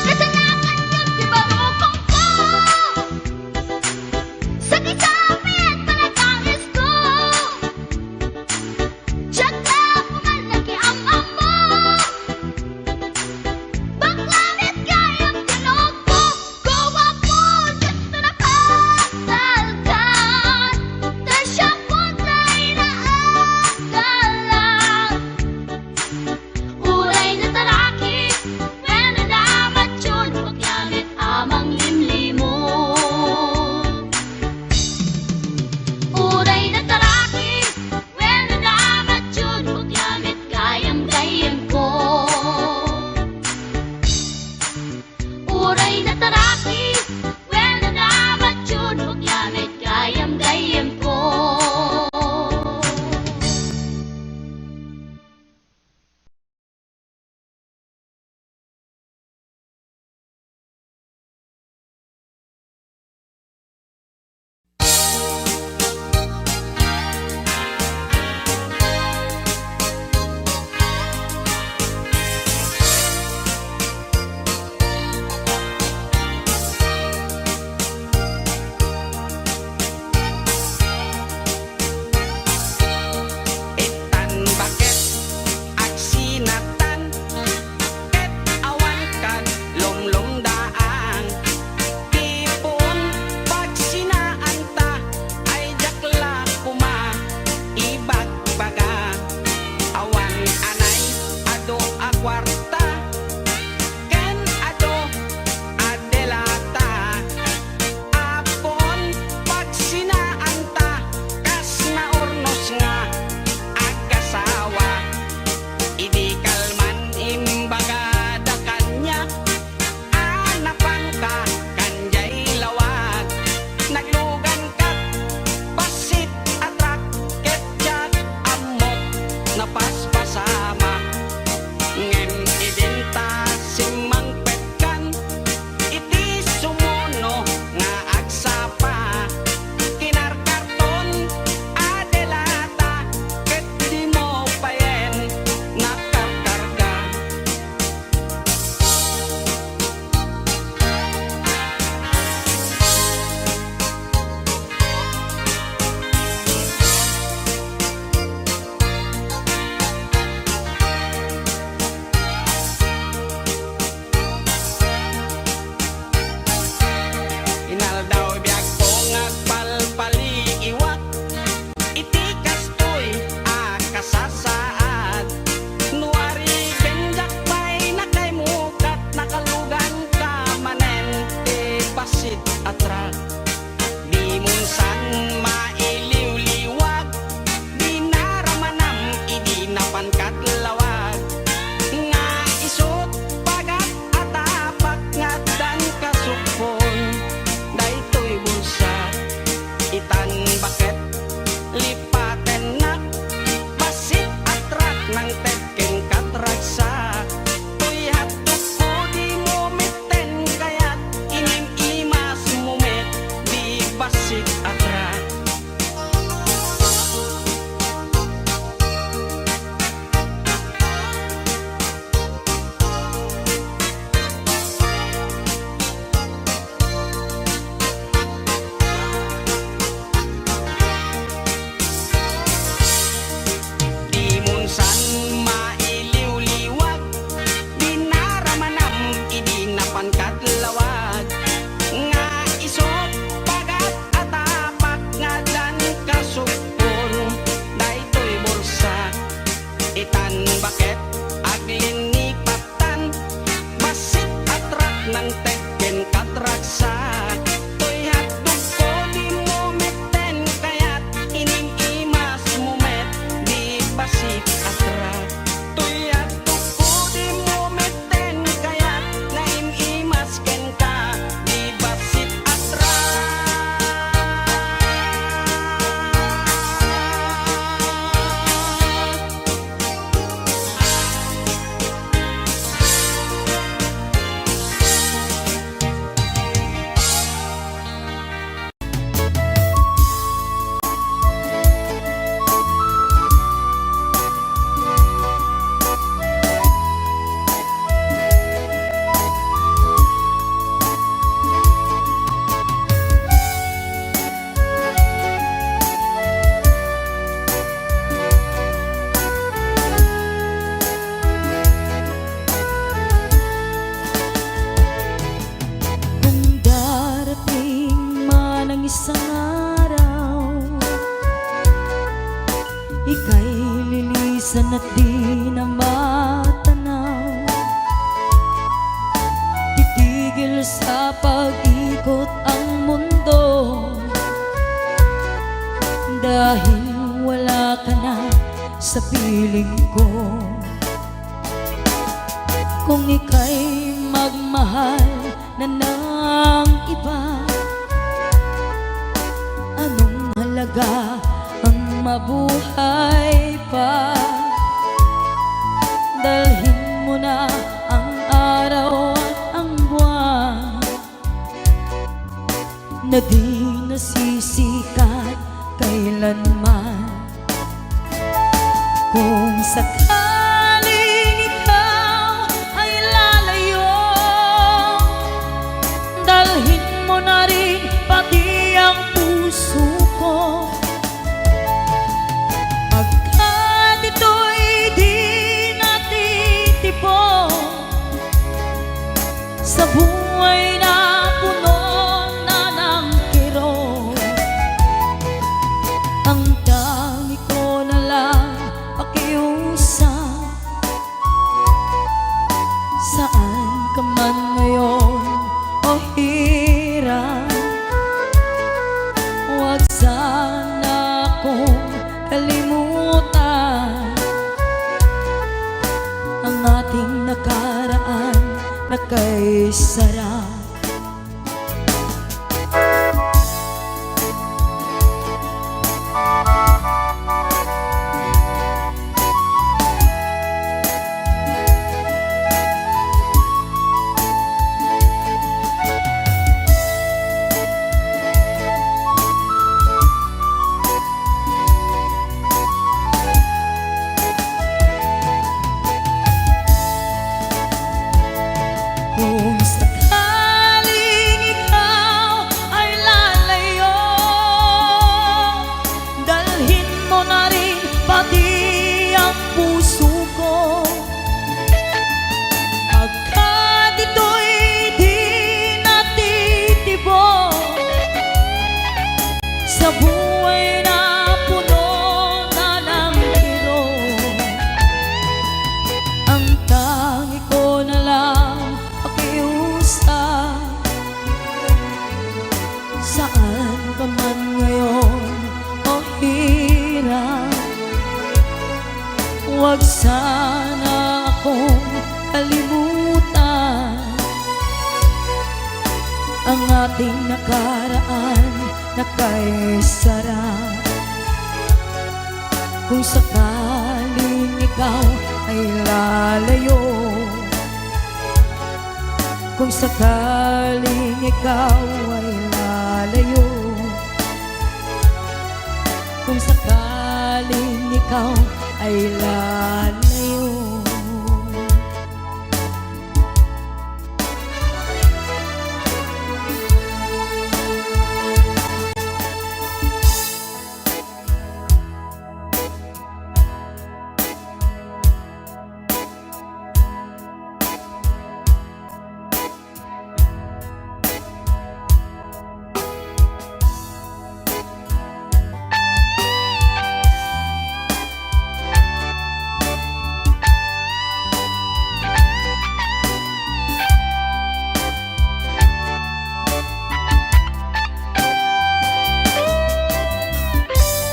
kasanakan yun di barukong ko. Sakit sa amin, panagangis ko. Tsak na pumalaki ang amo. Baklanit kayang tinog ko. Gawa po, dito na patalkan. Dahil siya po na inaagalan. Uray na taraki, atrak. Di munsan mailiw-liwag, di naramanam idi napankat lawag. Nga isot pagat atapak nga dan kasupon, daytoy bulsa itan baket lipaten nak basit atrak nang tedken katragsa. Tuyat tuko di mumiten kayat inim imas mumet di basit atrak. Di munsan mailiw-liwag, di naramanam idi napankat lawag. Nga isot pagat atapak nga dan kasupon, daytoy bulsa itan baket aglinipatan basit atrak nang tedken katragsa. Tuyat duko di mumiten kayat ining imas mumet di basit atrak. Tuyat duko di mumiten kayat naim imas ken ka di basit atrak. Kung darating man ang isang araw, ika'y lilisan at di na matanaw. Titigil sa pag-ikot ang mundo, dahil wala ka na sa piling ko. Kung ika'y magmahal na ng iba, anong halaga ang mabuhay pa? Dalhin mo na ang araw at ang buwan na di nasisikat kailanman. Kung sakaling ikaw ay lalayo, dalhin mo na rin pati ang puso ko. Pagkat ito'y di natitipon sa buhay na puno na ng kirot. Ang dami ko na lang pakiusap, saan ka man ngayon o hirap, Saan ka man ngayon o hirap, huwag sana akong kalimutan ang ating nakaraan na kay sarap. Kung sakaling ikaw ay lalayo, kung sakaling ikaw ay lalayo, kung sakaling ikaw ay lalayo.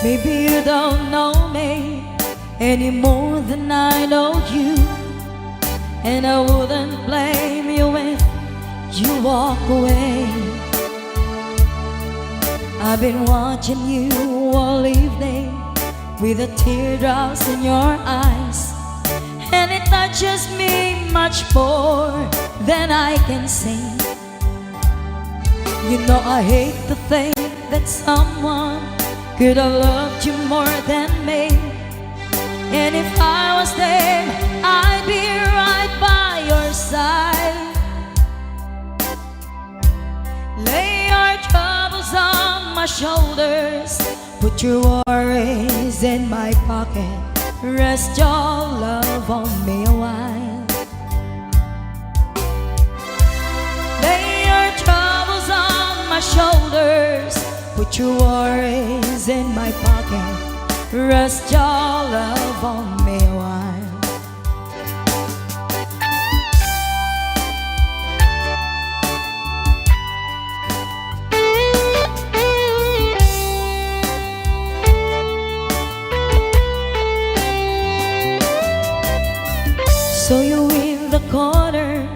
Maybe you don't know me any more than I know you, and I wouldn't blame you if you walk away. I've been watching you all evening with the teardrops in your eyes, and it touches me much more than I can say. You know I hate to think that someone could have loved you more than me, and if I was there, I'd be right by your side. Lay your troubles on my shoulders, put your worries in my pocket, rest your love on me a while. Lay your troubles on my shoulders, put your worries in my pocket, rest your love on me a while. So you in the corner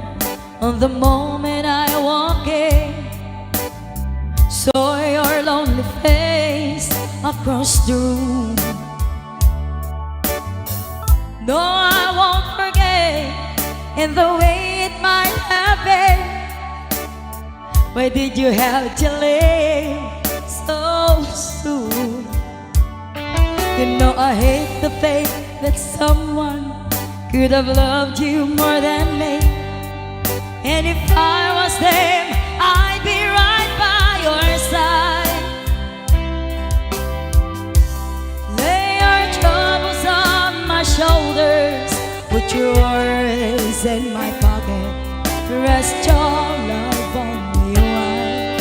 on the moment I walk in, saw your lonely face across the room. No, I won't forget in the way it might have been. Why did you have to leave so soon? You know I hate the faith that someone could have loved you more than me, and if I was there, I'd be right by your side. Lay your troubles on my shoulders, put your worries in my pocket, rest your love on me a while.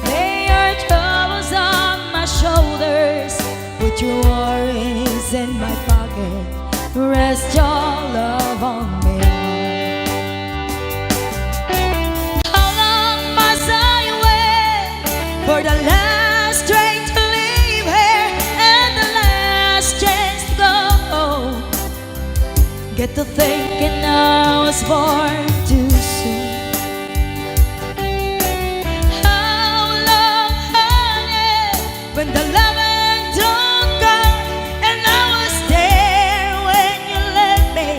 Lay your troubles on my shoulders, put your worries in my pocket, rest your love on me a while. How long must I wait for the last train to leave here and the last chance to go? Get to thinking I was born too soon. How long, honey, when the loving don't come, and I was there when you left me,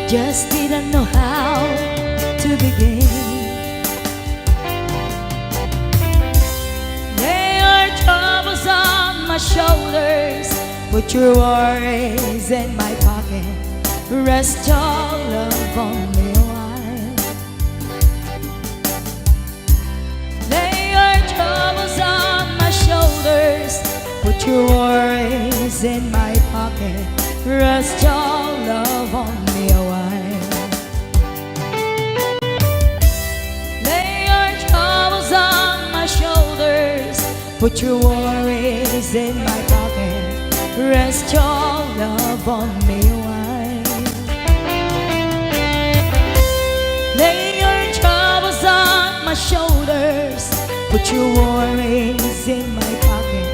just didn't know how to begin. Lay your troubles on my shoulders, put your worries in my pocket, rest your love on me a while. Lay your troubles on my shoulders, put your worries in my pocket, rest your love on me a while. Lay your troubles on my shoulders, put your worries in my pocket, rest your love on me a while. Lay your troubles shoulders, put your worries in my pocket.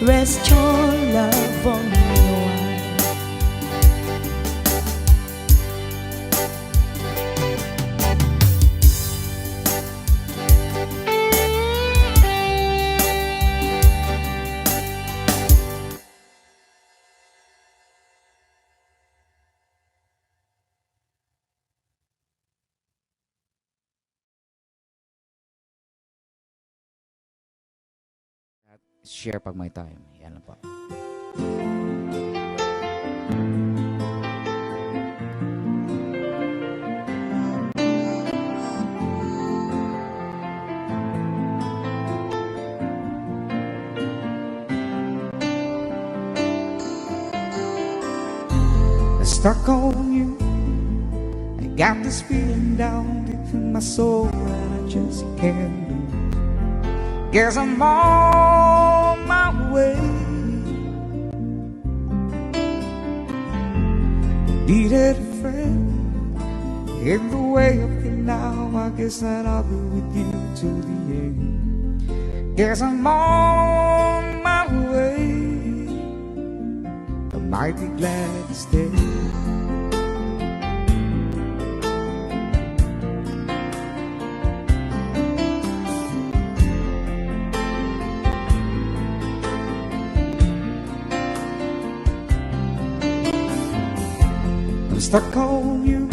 Rest your love on me. Share pag may time. Yan lang po. Stuck on you. I got this feeling down deep in my soul and I just can't lose. Guess I'm on my way. Needed a friend in the way I feel now. I guess that I'll be with you to the end. Guess I'm on my way. I might be glad to stay. I'm stuck on you.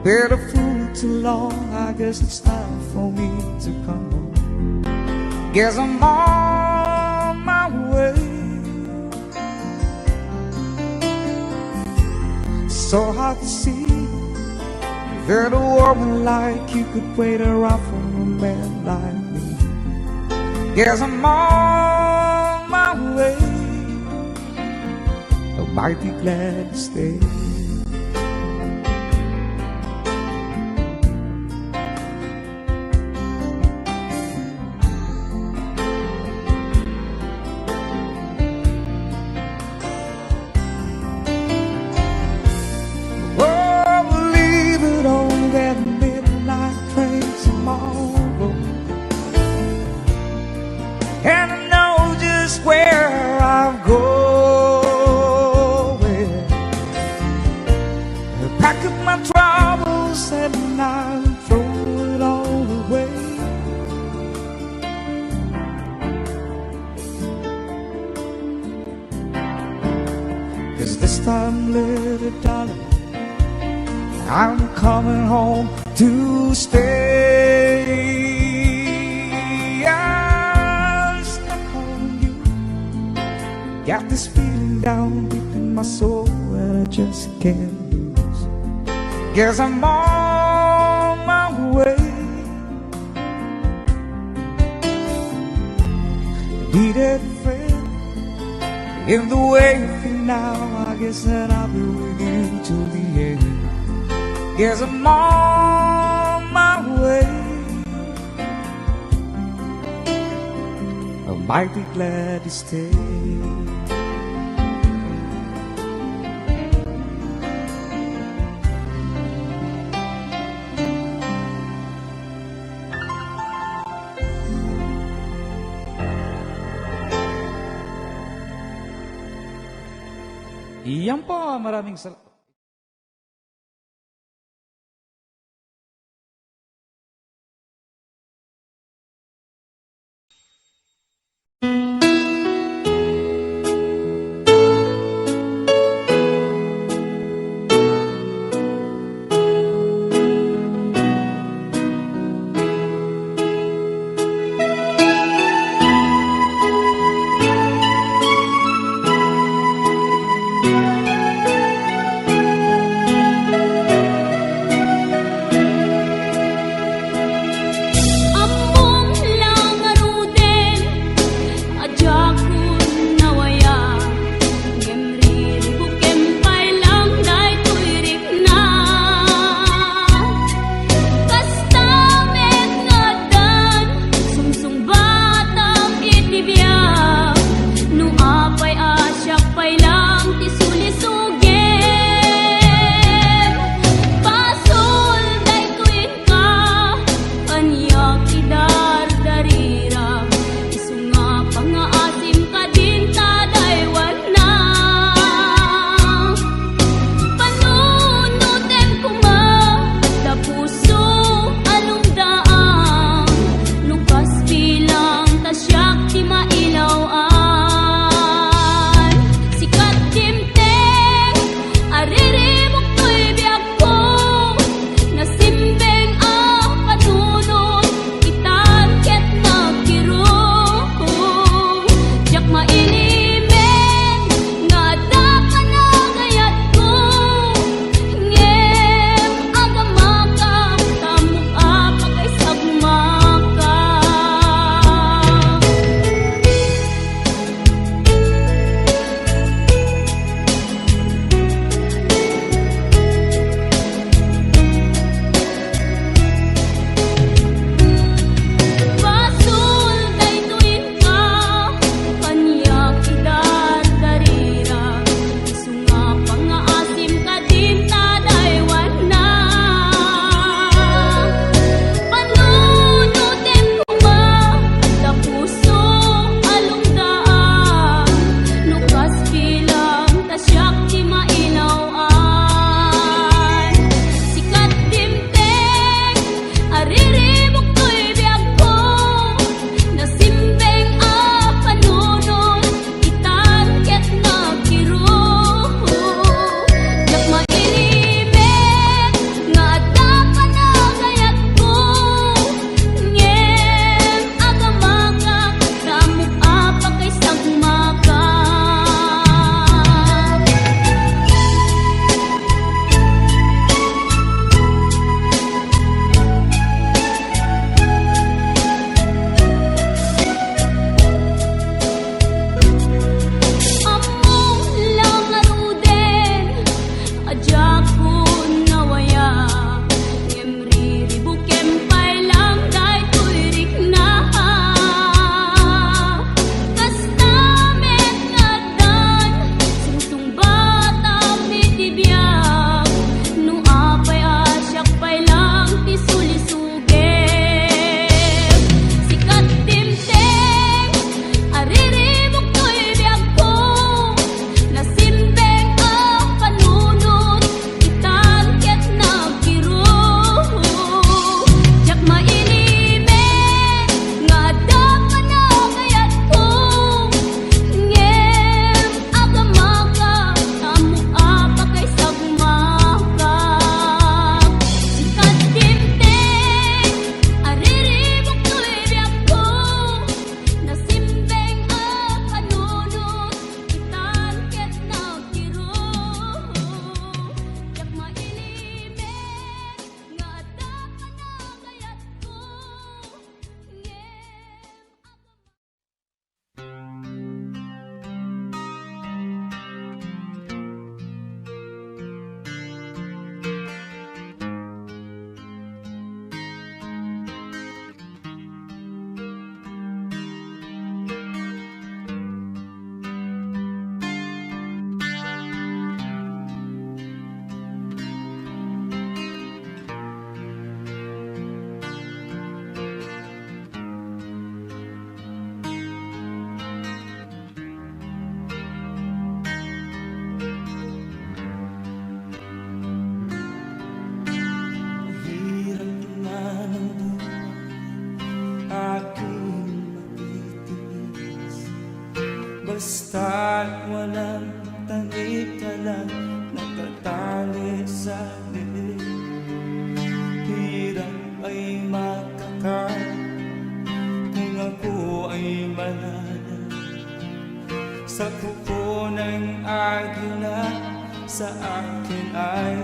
Been a fool too long. I guess it's time for me to come home. Guess I'm on my way. So hard to see that a woman like you could wait around for a man like me. Guess I'm on my way. I might be glad to stay. I'm coming home to stay. I'm stuck on you. Got this feeling down deep in my soul and I just can't lose. Guess I'm on my way. Needed a friend in the way you feel now. I guess that I'll be with you till the end. Guess I'm on my way. I might be glad to stay. Iyan po, maraming salamat. Basta't walang tanik ka lang nakatali sa liig. Hirap ay makakal kung ako ay malala sa kuko ng agila sa akin ay